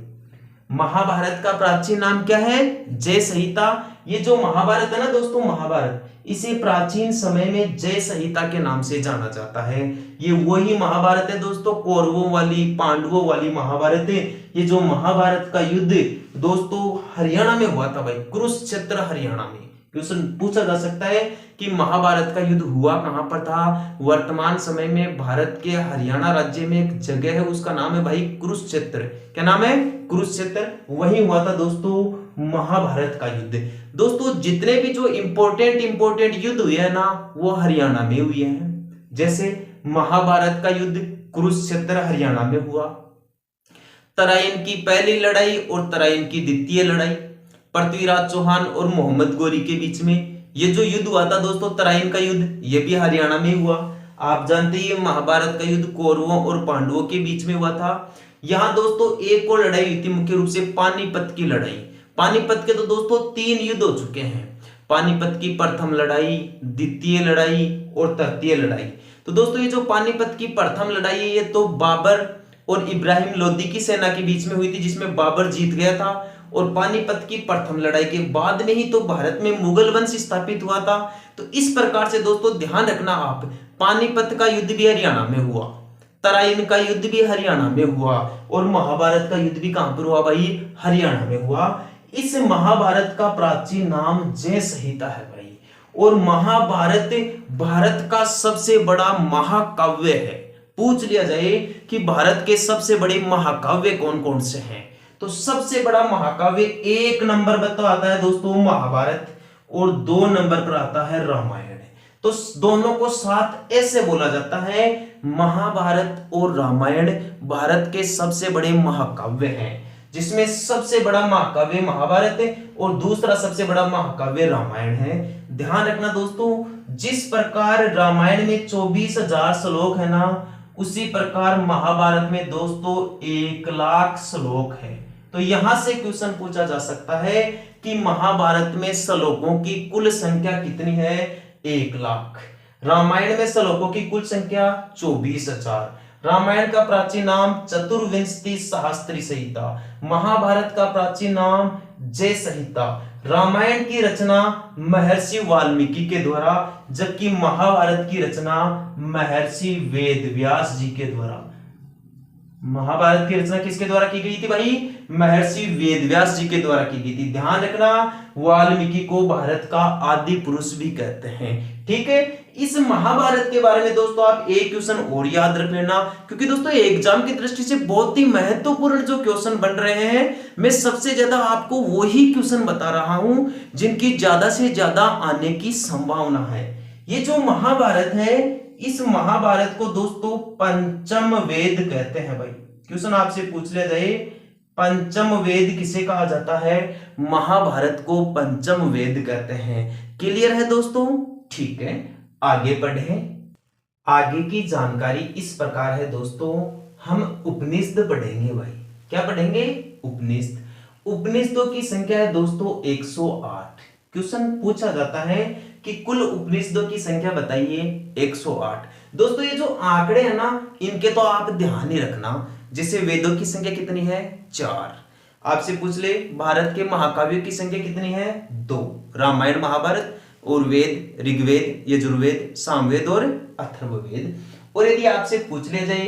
Speaker 1: महाभारत का प्राचीन नाम क्या है? जय संहिता। ये जो महाभारत है ना दोस्तों, महाभारत, इसे प्राचीन समय में जय संहिता के नाम से जाना जाता है। ये वही महाभारत है दोस्तों, कौरवों वाली पांडवों वाली महाभारत है। ये जो महाभारत का युद्ध दोस्तों हरियाणा में हुआ था। भाई कुरुक्षेत्र हरियाणा में। क्वेश्चन पूछा जा सकता है कि महाभारत का युद्ध हुआ कहां पर था? वर्तमान समय में भारत के हरियाणा राज्य में एक जगह है, उसका नाम है भाई कुरुक्षेत्र। क्या नाम है? कुरुक्षेत्र। वहीं हुआ था दोस्तों महाभारत का युद्ध। दोस्तों जितने भी जो इंपॉर्टेंट युद्ध हुए हैं ना, वो हरियाणा में हुए हैं। जैसे महाभारत का युद्ध कुरुक्षेत्र हरियाणा में हुआ। तराइन की पहली लड़ाई और तराइन की द्वितीय लड़ाई पृथ्वीराज चौहान और मोहम्मद गोरी के बीच में ये जो युद्ध हुआ था दोस्तों, तराइन का युद्ध, ये भी हरियाणा में हुआ। आप जानते हैं महाभारत का युद्ध कौरवों और पांडवों के बीच में हुआ था। यहां दोस्तों एक और लड़ाई हुई थी, मुख्य रूप से पानीपत की लड़ाई। पानीपत के तो दोस्तों 3 युद्ध हो चुके हैं। पानीपत की प्रथम लड़ाई, द्वितीय लड़ाई और तृतीय लड़ाई। तो दोस्तों ये जो पानीपत की प्रथम लड़ाई है, ये तो बाबर और इब्राहिम लोदी की सेना के बीच में हुई थी, जिसमें बाबर जीत गया था। और पानीपत की प्रथम लड़ाई के बाद में ही तो भारत में मुगल वंश स्थापित हुआ था। तो इस प्रकार से दोस्तों ध्यान रखना आप, पानीपत का युद्ध भी हरियाणा में हुआ, तराइन का युद्ध भी हरियाणा में हुआ, और महाभारत का युद्ध भी कहां पर हुआ भाई? हरियाणा में हुआ। इस महाभारत का प्राचीन नाम जय संहिता है भाई। और महाभारत भारत का सबसे बड़ा महाकाव्य है। पूछ लिया जाए कि भारत के सबसे बड़े महाकाव्य कौन कौन से हैं, तो सबसे बड़ा महाकाव्य 1 नंबर पर तो आता है दोस्तों महाभारत, और 2 नंबर पर आता है रामायण। तो दोनों को साथ ऐसे बोला जाता है, महाभारत और रामायण भारत के सबसे बड़े महाकाव्य हैं, जिसमें सबसे बड़ा महाकाव्य महाभारत है और दूसरा सबसे बड़ा महाकाव्य रामायण है। ध्यान रखना दोस्तों, जिस प्रकार रामायण में 24,000 श्लोक है ना, उसी प्रकार महाभारत में दोस्तों 1,00,000 श्लोक है। तो यहां से क्वेश्चन पूछा जा सकता है कि महाभारत में श्लोकों की कुल संख्या कितनी है? 1,00,000। रामायण में श्लोकों की कुल संख्या 24,000। रामायण का प्राचीन नाम चतुर्विंशति सहस्त्री संहिता, महाभारत का प्राचीन नाम जय संहिता। रामायण की रचना महर्षि वाल्मीकि के द्वारा, जबकि महाभारत की रचना महर्षि वेद व्यास जी के द्वारा। महाभारत की रचना किसके द्वारा की गई थी भाई? महर्षि वेदव्यास जी के द्वारा की गई थी। ध्यान रखना, वाल्मीकि को भारत का आदि पुरुष भी कहते हैं। ठीक है, इस महाभारत के बारे में दोस्तों आप एक क्वेश्चन और याद रख लेना, क्योंकि दोस्तों एग्जाम की दृष्टि से बहुत ही महत्वपूर्ण जो क्वेश्चन बन रहे हैं, मैं सबसे ज्यादा आपको वही क्वेश्चन बता रहा हूं जिनकी ज्यादा से ज्यादा आने की संभावना है। ये जो महाभारत है, इस महाभारत को दोस्तों पंचम वेद कहते हैं भाई। क्वेश्चन आपसे पूछ लिया जाए, पंचम वेद किसे कहा जाता है? महाभारत को पंचम वेद कहते हैं। क्लियर है दोस्तों? ठीक है, आगे बढ़े। आगे की जानकारी इस प्रकार है दोस्तों, हम उपनिषद पढ़ेंगे भाई। क्या पढ़ेंगे? उपनिषद। उपनिषदों की संख्या है दोस्तों 108। क्वेश्चन पूछा जाता है कि कुल उपनिषदों की संख्या बताइए। 108। दोस्तों ये जो आंकड़े हैं ना, इनके तो आप ध्यान ही रखना। जैसे वेदों की संख्या कितनी है? 4। आपसे पूछ ले भारत के महाकाव्यों की संख्या कितनी है? 2। रामायण महाभारत, और वेद ऋग्वेद, यजुर्वेद, सामवेद और अथर्ववेद। और यदि आपसे पूछ लिया जाए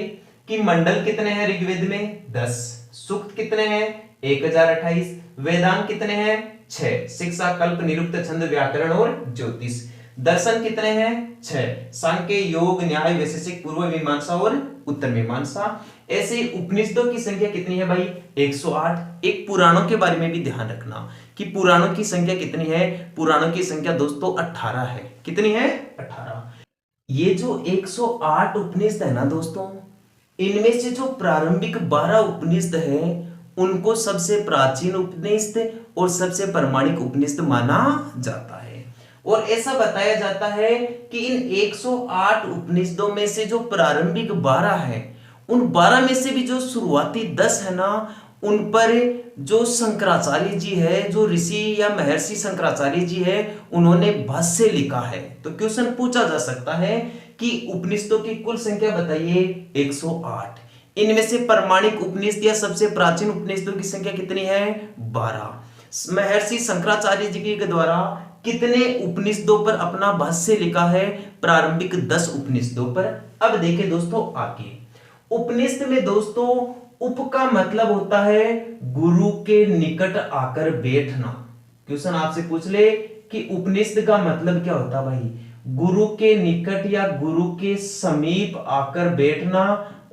Speaker 1: कि मंडल कितने हैं ऋग्वेद में? 10। सूक्त कितने हैं? 1028। वेदांत कितने हैं? 6। शिक्षा, कल्प, निरुक्त, छंद, व्याकरण और ज्योतिष। दर्शन कितने हैं? 6। सांख्य, योग, न्याय, वैशेषिक, पूर्व मीमांसा और उत्तर मीमांसा। ऐसे उपनिषदों की संख्या कितनी है भाई? 108। एक पुराणों के बारे में भी ध्यान रखना कि पुराणों की संख्या कितनी है। पुराणों की संख्या दोस्तों 18 है। कितनी है? 18। ये जो 108 उपनिषद है ना दोस्तों, इनमें से जो प्रारंभिक 12 उपनिषद है, उनको सबसे प्राचीन उपनिषद और सबसे प्रामाणिक उपनिषद माना जाता है। और ऐसा बताया जाता है कि इन 108 उपनिषदों में से जो प्रारंभिक 12 है, उन 12 में से भी जो शुरुआती 10 है ना, उन पर जो शंकराचार्य जी है, जो ऋषि या महर्षि शंकराचार्य जी है, उन्होंने भाष्य लिखा है। तो क्वेश्चन पूछा जा सकता है कि उपनिषदों की कुल संख्या बताइए। 108। इनमें से प्रामाणिक उपनिषद या सबसे प्राचीन उपनिषदों की संख्या कितनी है? 12। महर्षि शंकराचार्य जी के द्वारा कितने उपनिषदों पर अपना भाष्य लिखा है? प्रारंभिक 10 उपनिषदों पर। अब देखें दोस्तों आगे। उपनिषद में दोस्तों उप का मतलब होता है गुरु के निकट आकर बैठना। क्वेश्चन आपसे पूछ ले कि उपनिषद का मतलब क्या होता है भाई? गुरु के निकट या गुरु के समीप आकर बैठना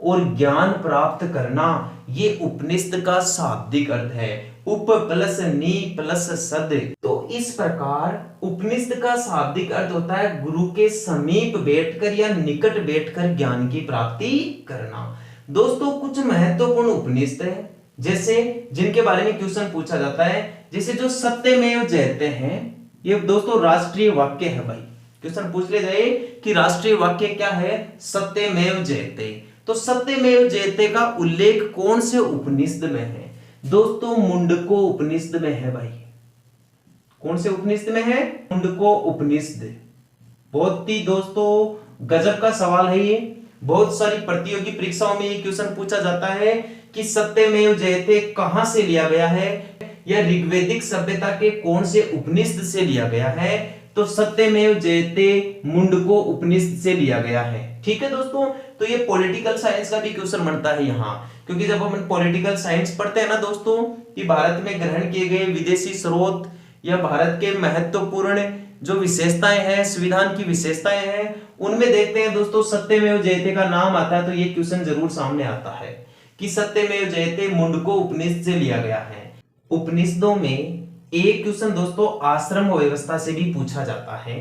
Speaker 1: और ज्ञान प्राप्त करना, ये उपनिषद का शाब्दिक अर्थ है। उप प्लस नी प्लस सद। तो इस प्रकार उपनिषद का शाब्दिक अर्थ होता है गुरु के समीप बैठकर या निकट बैठकर ज्ञान की प्राप्ति करना। दोस्तों कुछ महत्वपूर्ण उपनिषद है, जैसे जिनके बारे में क्वेश्चन पूछा जाता है, जैसे जो सत्यमेव जयते हैं, ये दोस्तों राष्ट्रीय वाक्य है भाई। क्वेश्चन पूछ ले जाए कि राष्ट्रीय वाक्य क्या है? सत्यमेव जयते। तो सत्यमेव जयते का उल्लेख कौन से उपनिषद में है? दोस्तों मुंडको उपनिषद में है भाई। कौन से उपनिषद में है? मुंडको उपनिषद। बहुत ही दोस्तों गजब का सवाल है ये। बहुत सारी प्रतियोगी परीक्षाओं में ये क्वेश्चन पूछा जाता है कि सत्यमेव जयते कहां से लिया गया है, या ऋग्वैदिक सभ्यता के कौन से उपनिषद से लिया गया है? तो सत्यमेव जयते मुंडको उपनिषद से लिया गया है। ठीक है दोस्तों, तो ये पॉलिटिकल साइंस का भी क्वेश्चन बनता है यहाँ, क्योंकि जब हम पॉलिटिकल साइंस पढ़ते हैं ना दोस्तों, कि भारत में ग्रहण किए गए विदेशी स्रोत या भारत के महत्वपूर्ण जो विशेषताएं हैं, संविधान की विशेषताएं हैं, उनमें देखते हैं दोस्तों सत्यमेव जयते का नाम आता है, तो ये क्वेश्चन जरूर सामने आता है कि सत्यमेव जयते मुंडको उपनिषद से लिया गया है। उपनिषदों में एक क्वेश्चन दोस्तों आश्रम व्यवस्था से भी पूछा जाता है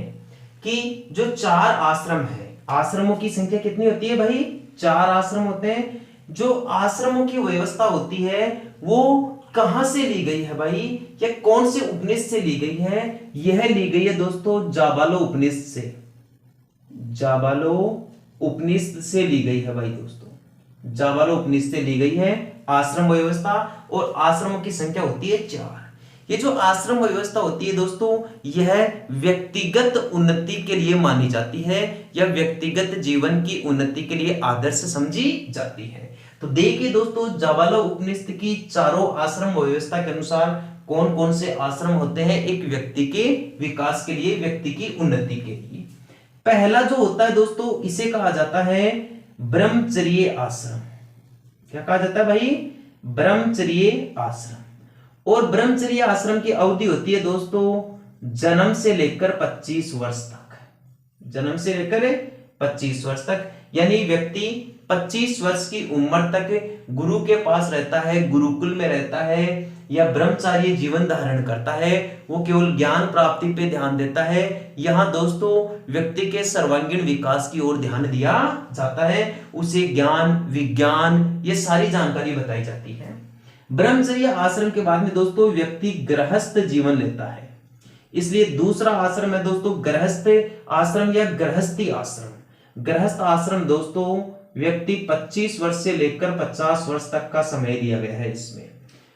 Speaker 1: कि जो 4 आश्रम है, आश्रमों की संख्या कितनी होती है भाई? 4 आश्रम होते हैं। जो आश्रमों की व्यवस्था होती है वो कहां से ली गई है भाई, या कौन से उपनिषद से ली गई है? यह ली गई है दोस्तों जाबालो उपनिषद से। जाबालो उपनिषद से ली गई है भाई दोस्तों, जाबालो उपनिषद से ली गई है आश्रम व्यवस्था। और आश्रमों की संख्या होती है 4। ये जो आश्रम व्यवस्था होती है दोस्तों, यह व्यक्तिगत उन्नति के लिए मानी जाती है, या व्यक्तिगत जीवन की उन्नति के लिए आदर्श समझी जाती है। तो देखिए दोस्तों, जाबालो उपनिषद की चारों आश्रम व्यवस्था के अनुसार कौन कौन से आश्रम होते हैं एक व्यक्ति के विकास के लिए, व्यक्ति की उन्नति के लिए। पहला जो होता है दोस्तों, इसे कहा जाता है ब्रह्मचर्य आश्रम। क्या कहा जाता है भाई? ब्रह्मचर्य आश्रम। और ब्रह्मचर्य आश्रम की अवधि होती है दोस्तों जन्म से लेकर 25 वर्ष तक। जन्म से लेकर 25 वर्ष तक, यानी व्यक्ति 25 वर्ष की उम्र तक गुरु के पास रहता है, गुरुकुल में रहता है, या ब्रह्मचार्य जीवन धारण करता है। वो केवल ज्ञान प्राप्ति पे ध्यान देता है। यहाँ दोस्तों व्यक्ति के सर्वांगीण विकास की ओर ध्यान दिया जाता है, उसे ज्ञान विज्ञान ये सारी जानकारी बताई जाती है। ब्रह्मचर्य आश्रम के बाद में दोस्तों व्यक्ति गृहस्थ जीवन लेता है, इसलिए दूसरा आश्रम है दोस्तों गृहस्थ आश्रम या गृहस्थी आश्रम। गृहस्थ आश्रम दोस्तों व्यक्ति 25 वर्ष से लेकर 50 वर्ष तक का समय दिया गया है इसमें,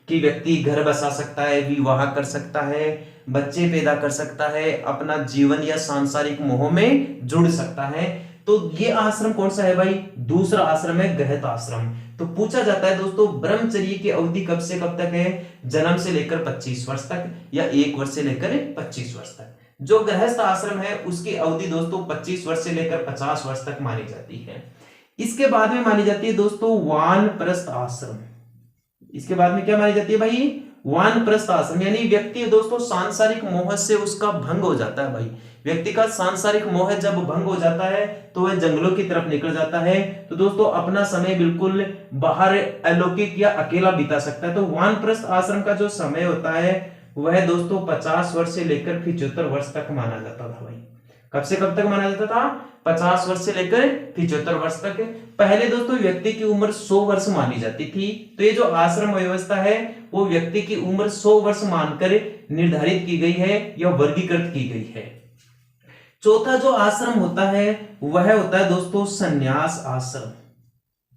Speaker 1: कि व्यक्ति घर बसा सकता है, विवाह कर सकता है, बच्चे पैदा कर सकता है, अपना जीवन या सांसारिक मोह में जुड़ सकता है। तो ये आश्रम कौन सा है भाई? दूसरा आश्रम है गृहस्थ आश्रम। तो पूछा जाता है दोस्तों ब्रह्मचर्य की अवधि कब से कब तक है? जन्म से लेकर 25 वर्ष तक, या 1 वर्ष से लेकर 25 वर्ष तक। जो गृहस्थ आश्रम है उसकी अवधि दोस्तों 25 वर्ष से लेकर 50 वर्ष तक मानी जाती है। इसके बाद में मानी जाती है दोस्तों वानप्रस्थ आश्रम। इसके बाद में क्या मानी जाती है भाई? वानप्रस्थ आश्रम, यानी व्यक्ति दोस्तों सांसारिक मोह से उसका भंग हो जाता है भाई। व्यक्ति का सांसारिक मोह जब भंग हो जाता है तो वह जंगलों की तरफ निकल जाता है। तो दोस्तों अपना समय बिल्कुल बाहर अलौकिक या अकेला बिता सकता है। तो वानप्रस्थ आश्रम का जो समय होता है वह दोस्तों 50 वर्ष से लेकर 75 वर्ष तक माना जाता था भाई। कब से कब तक माना जाता था? 50 वर्ष से लेकर 75 वर्ष तक। पहले दोस्तों व्यक्ति की उम्र 100 वर्ष मानी जाती थी। तो ये जो आश्रम व्यवस्था है वो व्यक्ति की उम्र 100 वर्ष मानकर निर्धारित की गई है या वर्गीकृत की गई है। चौथा जो आश्रम होता है वह होता है दोस्तों संन्यास आश्रम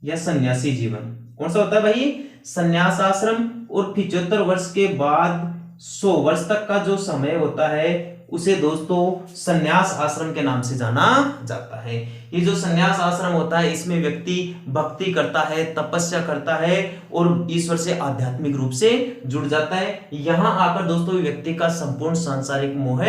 Speaker 1: या सन्यासी जीवन। कौन सा होता है भाई? संन्यास आश्रम। और 75 वर्ष के बाद 100 वर्ष तक का जो समय होता है उसे दोस्तों संन्यास आश्रम के नाम से जाना जाता है। ये जो संन्यास आश्रम होता है इसमें व्यक्ति भक्ति करता है, तपस्या करता है और ईश्वर से आध्यात्मिक रूप से जुड़ जाता है। यहाँ आकर दोस्तों व्यक्ति का संपूर्ण सांसारिक मोह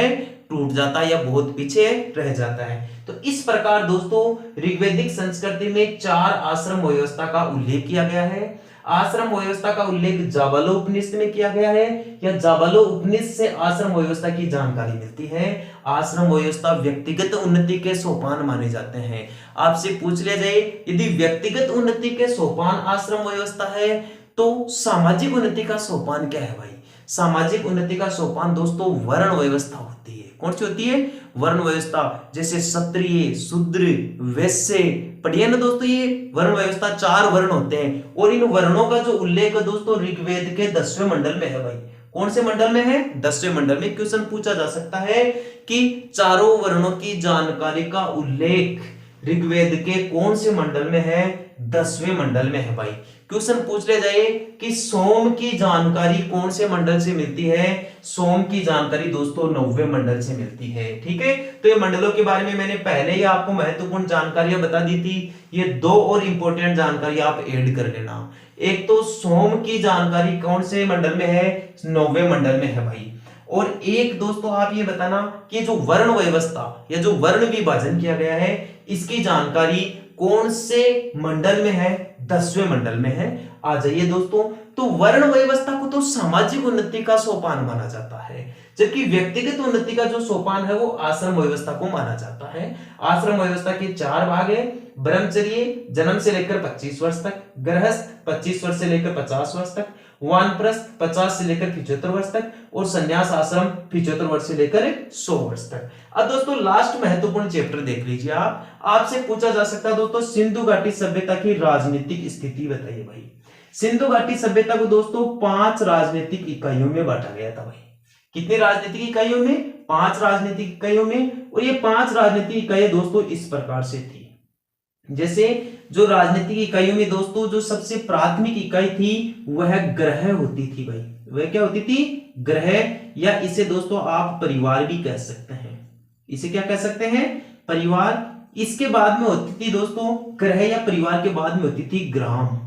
Speaker 1: टूट जाता है या बहुत पीछे रह जाता है। तो इस प्रकार दोस्तों ऋग्वैदिक संस्कृति में 4 आश्रम व्यवस्था का उल्लेख किया गया है। आश्रम व्यवस्था का उल्लेख जाबालो उपनिषद में किया गया है, या जाबालो उपनिषद से आश्रम व्यवस्था की जानकारी मिलती है। आश्रम व्यवस्था व्यक्तिगत उन्नति के सोपान माने जाते हैं। आपसे पूछ लिया जाए यदि व्यक्तिगत उन्नति के सोपान आश्रम व्यवस्था है तो सामाजिक उन्नति का सोपान क्या है भाई? सामाजिक उन्नति का सोपान दोस्तों वर्ण व्यवस्था होती है। कौन सी होती है? वर्ण व्यवस्था। जैसे क्षत्रिय, शूद्र, वैश्य, पढ़िए ना दोस्तों, ये वर्ण व्यवस्था 4 वर्ण होते हैं। और इन वर्णों का जो उल्लेख है दोस्तों ऋग्वेद के 10वें मंडल में है भाई। कौन से मंडल में है? 10वें मंडल में। क्वेश्चन पूछा जा सकता है कि चारों वर्णों की जानकारी का उल्लेख ऋग्वेद के कौन से मंडल में है? 10वें मंडल में है भाई। क्वेश्चन पूछ ले जाए कि सोम की जानकारी कौन से मंडल से मिलती है? सोम की जानकारी दोस्तों 9वें मंडल से मिलती है। ठीक है, तो ये मंडलों के बारे में मैंने पहले ही आपको महत्वपूर्ण जानकारियां बता दी थी। ये 2 और इंपॉर्टेंट जानकारी आप ऐड कर लेना। एक तो सोम की जानकारी कौन से मंडल में है? 9वें मंडल में है भाई। और एक दोस्तों आप ये बताना कि जो वर्ण व्यवस्था या जो वर्ण विभाजन किया गया है इसकी जानकारी कौन से मंडल में है? 10वें मंडल में है। आ जाइए दोस्तों, तो वर्ण व्यवस्था को तो सामाजिक उन्नति का सोपान माना जाता है, जबकि व्यक्तिगत उन्नति का जो सोपान है वो आश्रम व्यवस्था को माना जाता है। आश्रम व्यवस्था के 4 भाग है। ब्रह्मचर्य जन्म से लेकर 25 वर्ष तक, गृहस्थ 25 वर्ष से लेकर 50 वर्ष तक, वानप्रस्थ 50 से लेकर 75 वर्ष तक और संन्यास आश्रम 75 वर्ष से लेकर 100 वर्ष तक। अब दोस्तों लास्ट महत्वपूर्ण चैप्टर देख लीजिए आप। आपसे पूछा जा सकता है दोस्तों, सिंधु घाटी सभ्यता की राजनीतिक स्थिति बताइए भाई। सिंधु घाटी सभ्यता को दोस्तों 5 राजनीतिक इकाइयों में बांटा गया था भाई। कितनी राजनीतिक इकाइयों में? 5 राजनीतिक इकाइयों में। और ये 5 राजनीतिक इकाइयां दोस्तों इस प्रकार से थी। जैसे जो राजनीतिक इकाइयों में दोस्तों जो सबसे प्राथमिक इकाई थी वह ग्रह होती थी भाई। वह क्या होती थी? ग्रह, या इसे दोस्तों आप परिवार भी कह सकते हैं। इसे क्या कह सकते हैं? परिवार। इसके बाद में होती थी दोस्तों ग्रह या परिवार के बाद में होती थी ग्राम।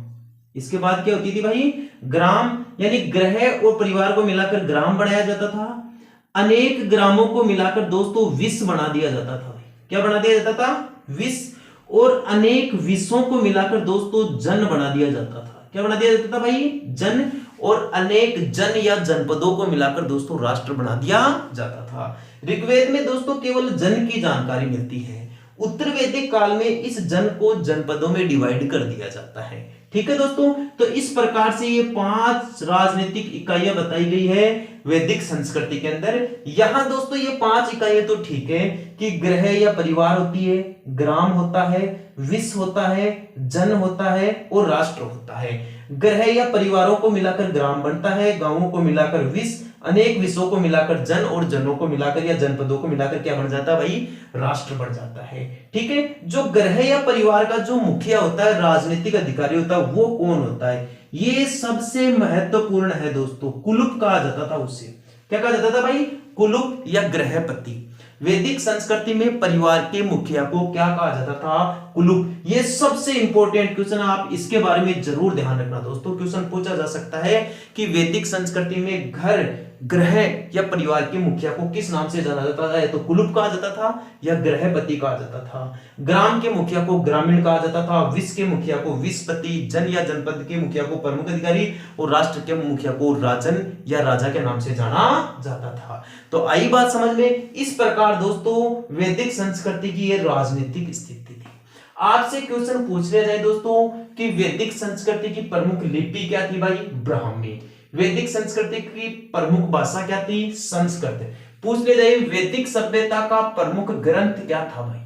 Speaker 1: इसके बाद क्या होती थी भाई? ग्राम, यानी ग्रह और परिवार को मिलाकर ग्राम बनाया जाता था। अनेक ग्रामों को मिलाकर दोस्तों विश्व बना दिया जाता था भाई। क्या बना दिया जाता था? विश्व। और अनेक विश्वों को मिलाकर दोस्तों जन बना दिया जाता था। क्या बना दिया जाता था भाई? जन। और अनेक जन या जनपदों को मिलाकर दोस्तों राष्ट्र बना दिया जाता था। ऋग्वेद में दोस्तों केवल जन की जानकारी मिलती है। उत्तर वैदिक काल में इस जन को जनपदों में डिवाइड कर दिया जाता है। ठीक है दोस्तों, तो इस प्रकार से ये 5 राजनीतिक इकाइयां बताई गई है वैदिक संस्कृति के अंदर। यहां दोस्तों ये 5 इकाइयां तो ठीक है कि ग्रह या परिवार होती है, ग्राम होता है, विश्व होता है, जन होता है और राष्ट्र होता है। ग्रह या परिवारों को मिलाकर ग्राम बनता है, गांवों को मिलाकर विश्व, अनेक विश्वों को मिलाकर जन और जनों को मिलाकर या जनपदों को मिलाकर क्या बन जाता है भाई? राष्ट्र बन जाता है। ठीक है, जो ग्रह या परिवार का जो मुखिया होता है, राजनीतिक अधिकारी होता है, वो कौन होता है? ये सबसे महत्वपूर्ण है दोस्तों। कुलुप कहा जाता था उसे। क्या कहा जाता था भाई? कुलुप या ग्रहपति। वैदिक संस्कृति में परिवार के मुखिया को क्या कहा जाता था? कुलुप। ये सबसे इंपॉर्टेंट क्वेश्चन, आप इसके बारे में जरूर ध्यान रखना दोस्तों। क्वेश्चन पूछा जा सकता है कि वैदिक संस्कृति में घर, ग्रह या परिवार के मुखिया को किस नाम से जाना जाता था? या तो कुलुप कहा जाता था या ग्रहपति कहा जाता था। ग्राम के मुखिया को ग्रामीण कहा जाता था, विश्व के मुखिया को विश्वपति, जन या जनपद के मुखिया को प्रमुख अधिकारी और राष्ट्र के मुखिया को राजन या राजा के नाम से जाना जाता था। तो आई बात समझ में। इस प्रकार दोस्तों वैदिक संस्कृति की यह राजनीतिक स्थिति थी। आपसे क्वेश्चन पूछ लिया जाए दोस्तों कि वैदिक संस्कृति की प्रमुख लिपि क्या थी भाई? ब्राह्मी। वैदिक संस्कृति की प्रमुख भाषा क्या थी? संस्कृत। पूछ ले जाए वैदिक सभ्यता का प्रमुख ग्रंथ क्या था भाई?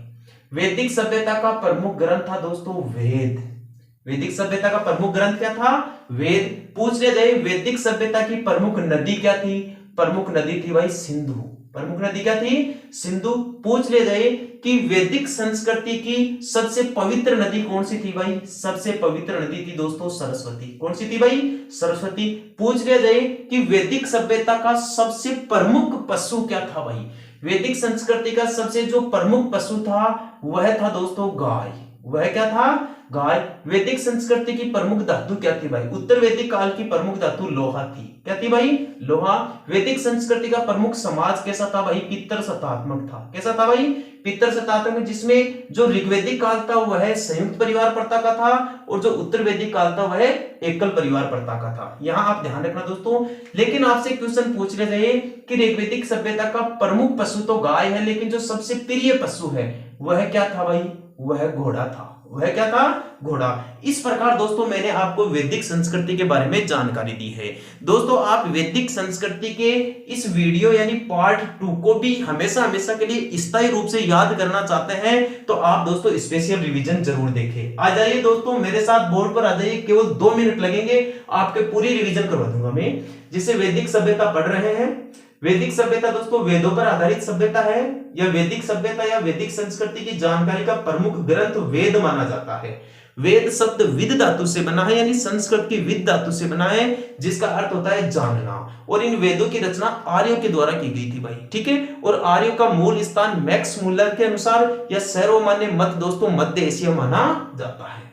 Speaker 1: वैदिक सभ्यता का प्रमुख ग्रंथ था दोस्तों वेद। वैदिक सभ्यता का प्रमुख ग्रंथ क्या था? वेद। पूछ ले जाए वैदिक सभ्यता की प्रमुख नदी क्या थी? प्रमुख नदी थी भाई सिंधु। प्रमुख नदी क्या थी? सिंधु। पूछ ले जाए कि वैदिक संस्कृति की सबसे पवित्र नदी कौन सी थी भाई? सबसे पवित्र नदी थी दोस्तों सरस्वती। कौन सी थी भाई? सरस्वती। पूछ लिया जाए कि वैदिक सभ्यता का सबसे प्रमुख पशु क्या था भाई? वैदिक संस्कृति का सबसे जो प्रमुख पशु था वह था दोस्तों गाय। वह क्या था? गाय। वैदिक संस्कृति की प्रमुख धातु क्या थी भाई? उत्तर वैदिक काल की प्रमुख धातु लोहा थी। क्या थी भाई? लोहा। वैदिक संस्कृति का प्रमुख समाज कैसा था भाई? पितृ सत्तात्मक था। कैसा था भाई? पितृ सत्तात्मक, जिसमें जो ऋग्वैदिक काल था वह संयुक्त परिवार प्रथा का था और जो उत्तर वैदिक काल था वह एकल परिवार प्रथा का था। यहां आप ध्यान रखना दोस्तों। लेकिन आपसे क्वेश्चन पूछ ले जाए कि ऋग्वैदिक सभ्यता का प्रमुख पशु तो गाय है, लेकिन जो सबसे प्रिय पशु है वह क्या था भाई? वह घोड़ा था। वह क्या था? घोड़ा। इस प्रकार दोस्तों मैंने आपको वैदिक संस्कृति के बारे में जानकारी दी है। दोस्तों आप वैदिक संस्कृति के इस वीडियो यानी पार्ट 2 को भी हमेशा हमेशा के लिए स्थायी रूप से याद करना चाहते हैं तो आप दोस्तों स्पेशल रिवीजन जरूर देखें। आ जाइए दोस्तों मेरे साथ बोर्ड पर आ जाइए। केवल 2 मिनट लगेंगे, आपके पूरी रिवीजन करवा दूंगा मैं। जिसे वैदिक सभ्यता पढ़ रहे हैं, वैदिक सभ्यता दोस्तों वेदों पर आधारित सभ्यता है। या वैदिक सभ्यता या वैदिक संस्कृति की जानकारी का प्रमुख ग्रंथ वेद माना जाता है। वेद शब्द विद धातु से बना है, यानी संस्कृत की विद धातु से बना है, जिसका अर्थ होता है जानना। और इन वेदों की रचना आर्यों के द्वारा की गई थी भाई। ठीक है, और आर्यों का मूल स्थान मैक्स मुलर के अनुसार या सर्वमान्य मत दोस्तों मध्य एशिया माना जाता है।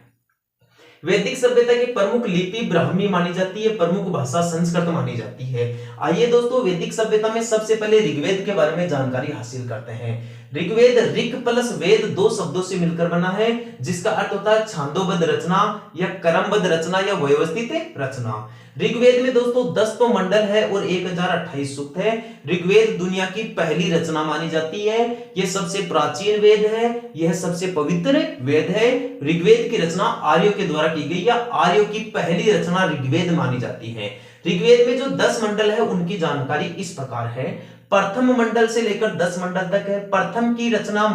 Speaker 1: वैदिक सभ्यता की प्रमुख लिपि ब्राह्मी मानी जाती है, प्रमुख भाषा संस्कृत मानी जाती है। आइए दोस्तों वैदिक सभ्यता में सबसे पहले ऋग्वेद के बारे में जानकारी हासिल करते हैं। ऋग्वेद ऋक प्लस वेद दो शब्दों से मिलकर बना है, जिसका अर्थ होता है छांदोबद्ध रचना या क्रमबद्ध रचना या व्यवस्थित रचना। ऋग्वेद में दोस्तों 10 तो मंडल है और 1028 सूक्त है। ऋग्वेद दुनिया की पहली रचना मानी जाती है। यह सबसे प्राचीन वेद है, यह सबसे पवित्र वेद है। ऋग्वेद की रचना आर्यों के द्वारा की गई या आर्यों की पहली रचना ऋग्वेद मानी जाती है। ऋग्वेद में जो 10 मंडल है उनकी जानकारी इस प्रकार है। प्रथम मंडल से लेकर 10 मंडल तक है। प्रथम की रचना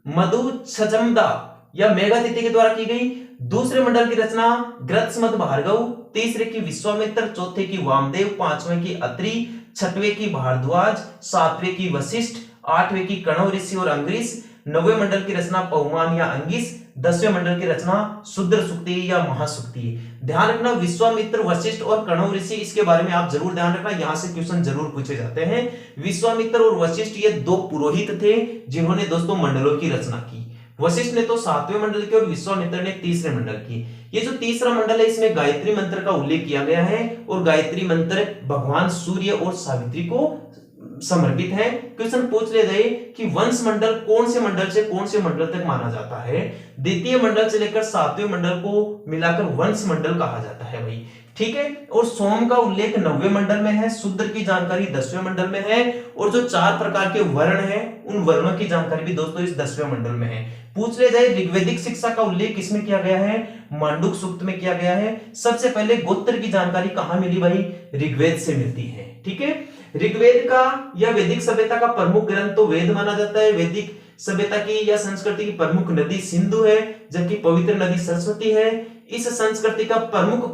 Speaker 1: मधु छजमदा या मेघातिथि के द्वारा की गई। दूसरे मंडल की रचना ग्रत्समद भार्गव, तीसरे की विश्वामित्र, चौथे की वामदेव, पांचवें की अत्रि, छठवें की भारद्वाज, सातवें की वशिष्ठ, आठवें की कणव ऋषि और अंग्रीस, नौवें मंडल की रचना पहुमान या अंगिस, 10वें मंडल की रचना शूद्र सुक्ति या महासुक्ति। ध्यान रखना विश्वामित्र, वशिष्ठ और कणव ऋषि, इसके बारे में आप जरूर ध्यान रखना, यहां से क्वेश्चन जरूर पूछे जाते हैं। विश्वामित्र और वशिष्ठ ये दो पुरोहित थे जिन्होंने दोस्तों मंडलों की रचना की। वशिष्ठ ने तो 7वें मंडल की और विश्वामित्र ने तीसरे मंडल की। ये जो तीसरा मंडल है इसमें गायत्री मंत्र का उल्लेख किया गया है और गायत्री मंत्र भगवान सूर्य और सावित्री को समर्पित है। क्वेश्चन पूछ ले जाए कि वंश मंडल कौन से मंडल से कौन से मंडल तक माना जाता है। द्वितीय मंडल से लेकर 7वें मंडल को मिलाकर वंश मंडल कहा जाता है भाई, ठीक है। और सोम का उल्लेख 9वें मंडल में है, शूद्र की जानकारी 10वें मंडल में है और जो 4 प्रकार के वर्ण हैं उन वर्णों की जानकारी भी दोस्तों इस 10वें मंडल में है। पूछ ले जाए ऋग्वेदिक शिक्षा का उल्लेख किसमें किया गया है, मांडुक सूक्त में किया गया है। सबसे पहले गोत्र की जानकारी कहां मिली भाई, ऋग्वेद से मिलती है, ठीक है। ऋग्वेद का या वैदिक सभ्यता का प्रमुख ग्रंथ तो वेद माना जाता है। वैदिक सभ्यता की या संस्कृति की प्रमुख नदी सिंधु है, जबकि पवित्र नदी सरस्वती है। इस संस्कृति का प्रमुख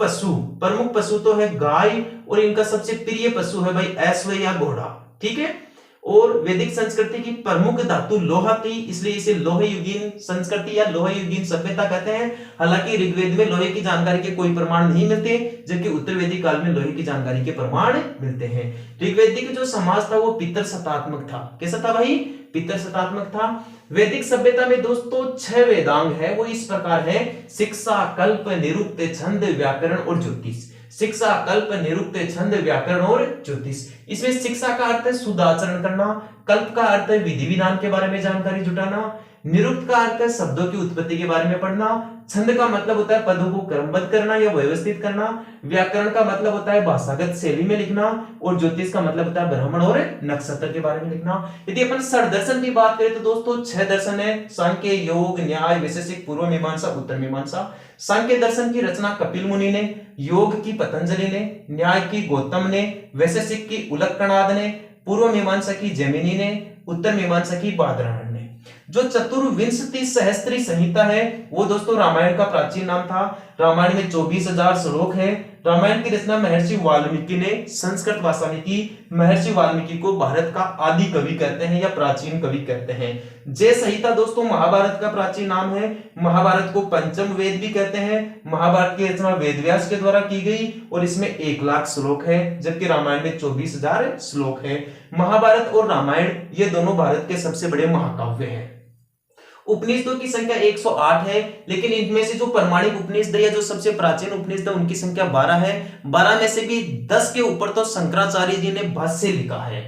Speaker 1: पशु तो है गाय और इनका सबसे प्रिय पशु है भाई अश्व या घोड़ा, ठीक है। और वैदिक संस्कृति की प्रमुख धातु लोहा थी, इसलिए इसे लोहे युगीन संस्कृति या लोहे युगीन सभ्यता कहते हैं। हालांकि ऋग्वेद में लोहे की जानकारी के कोई प्रमाण नहीं मिलते, जबकि उत्तर वैदिक काल में लोहे की जानकारी के प्रमाण मिलते हैं। ऋग्वेदिक जो समाज था वो पितृसत्तात्मक था। कैसा था भाई, पितृसत्तात्मक था। वैदिक सभ्यता में दोस्तों 6 वेदांग है, वो इस प्रकार है। शिक्षा, कल्प, निरुक्त, छंद, व्याकरण और ज्योतिष। शिक्षा, कल्प, निरुक्त, छंद, व्याकरण और ज्योतिष। इसमें शिक्षा का अर्थ है शुद्ध आचरण करना, कल्प का अर्थ है विधि विधान के बारे में जानकारी जुटाना, निरुक्त का अर्थ है शब्दों की उत्पत्ति के बारे में पढ़ना, छंद का मतलब होता है पदों को क्रमबद्ध करना या व्यवस्थित करना, व्याकरण का मतलब होता है भाषागत शैली में लिखना और ज्योतिष का मतलब होता है ब्रह्मण और नक्षत्र के बारे में लिखना। यदि अपन षड दर्शन की बात करें तो दोस्तों 6 दर्शन है, सांख्य, योग, न्याय, वैशेषिक, पूर्व मीमांसा, उत्तर मीमांसा। सांख्य दर्शन की रचना कपिल मुनि ने, योग की पतंजलि ने, न्याय की गौतम ने, वैशेषिक की उलक्कनाद ने, पूर्व मीमांसा की जैमिनी ने, उत्तर मीमांसा की बादरायण ने। जो चतुर्विंशति सहस्त्री संहिता है वो दोस्तों रामायण का प्राचीन नाम था। रामायण में 24,000 श्लोक है। रामायण की रचना महर्षि वाल्मीकि ने संस्कृत भाषा में की। महर्षि वाल्मीकि को भारत का आदि कवि कहते हैं या प्राचीन कवि कहते हैं। जय संहिता दोस्तों महाभारत का प्राचीन नाम है। महाभारत को पंचम वेद भी कहते हैं। महाभारत की रचना वेदव्यास के द्वारा की गई और इसमें 1,00,000 श्लोक है, जबकि रामायण में 24,000 श्लोक है। महाभारत और रामायण ये दोनों भारत के सबसे बड़े महाकाव्य हैं। उपनिषदों की संख्या 108 है, लेकिन इनमें से जो प्रमाणिक उपनिषद या जो सबसे प्राचीन उपनिषद है उनकी संख्या 12 है। 12 में से भी 10 के ऊपर तो शंकराचार्य जी ने भाष्य लिखा है।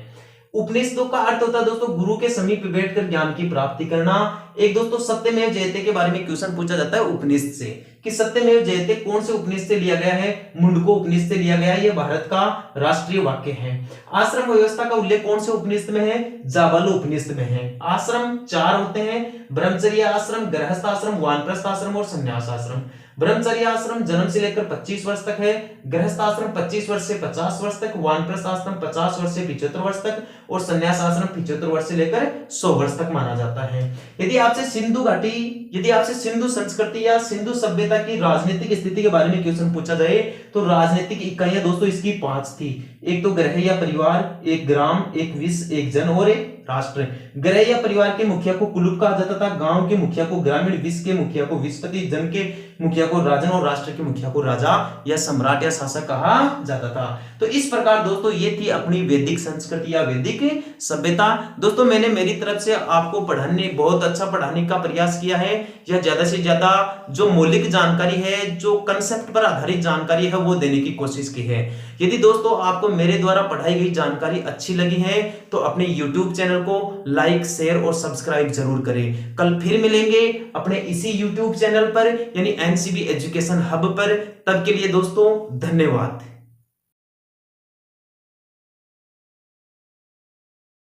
Speaker 1: उपनिषदों का अर्थ होता है दोस्तों गुरु के समीप बैठकर ज्ञान की प्राप्ति करना। एक दोस्तों सत्यमेव जयते के बारे में क्वेश्चन पूछा जाता है उपनिषद से कि सत्यमेव जयते कौन से उपनिषद से लिया गया है, मुंडको उपनिषद से लिया गया है। यह भारत का राष्ट्रीय वाक्य है। आश्रम व्यवस्था का उल्लेख कौन से उपनिषद में है, जाबाल उपनिषद में है। आश्रम 4 होते हैं, ब्रह्मचर्य आश्रम, गृहस्थ आश्रम, वानप्रस्थ आश्रम और संन्यास आश्रम। ब्रह्मचर्य आश्रम जन्म से लेकर 25 वर्ष तक है, गृहस्थ आश्रम 25 वर्ष से 50 वर्ष तक, वानप्रस्थ आश्रम 50 वर्ष से 75 वर्ष तक और संन्यास आश्रम 75 वर्ष से लेकर 100 वर्ष तक माना जाता है। यदि आपसे सिंधु संस्कृति या सिंधु सभ्यता की राजनीतिक स्थिति के बारे में क्वेश्चन पूछा जाए तो राजनीतिक इकाइयां दोस्तों इसकी 5 थी। एक तो ग्रह या परिवार, एक ग्राम, एक विश्व, एक जन और एक राष्ट्र। ग्रह या परिवार के मुखिया को कुलुप कहा जाता था, गांव के मुखिया को ग्रामीण, विश्व के मुखिया को विश्वपति, जन के मुखिया को राजन और राष्ट्र के मुखिया को राजा या सम्राट या शासक कहा जाता था। तो इस प्रकार दोस्तों ये थी अपनी वैदिक संस्कृति या वैदिक सभ्यता। दोस्तों मैंने मेरी तरफ से आपको बहुत अच्छा पढ़ाने का प्रयास किया है, या ज्यादा से ज्यादा जो मौलिक जानकारी है, जो कंसेप्ट पर आधारित जानकारी है वो देने की कोशिश की है। यदि दोस्तों आपको मेरे द्वारा पढ़ाई गई जानकारी अच्छी लगी है तो अपने YouTube चैनल को लाइक, शेयर और सब्सक्राइब जरूर करें। कल फिर मिलेंगे अपने इसी YouTube चैनल पर यानी एनसीबी एजुकेशन हब पर। तब के लिए दोस्तों धन्यवाद।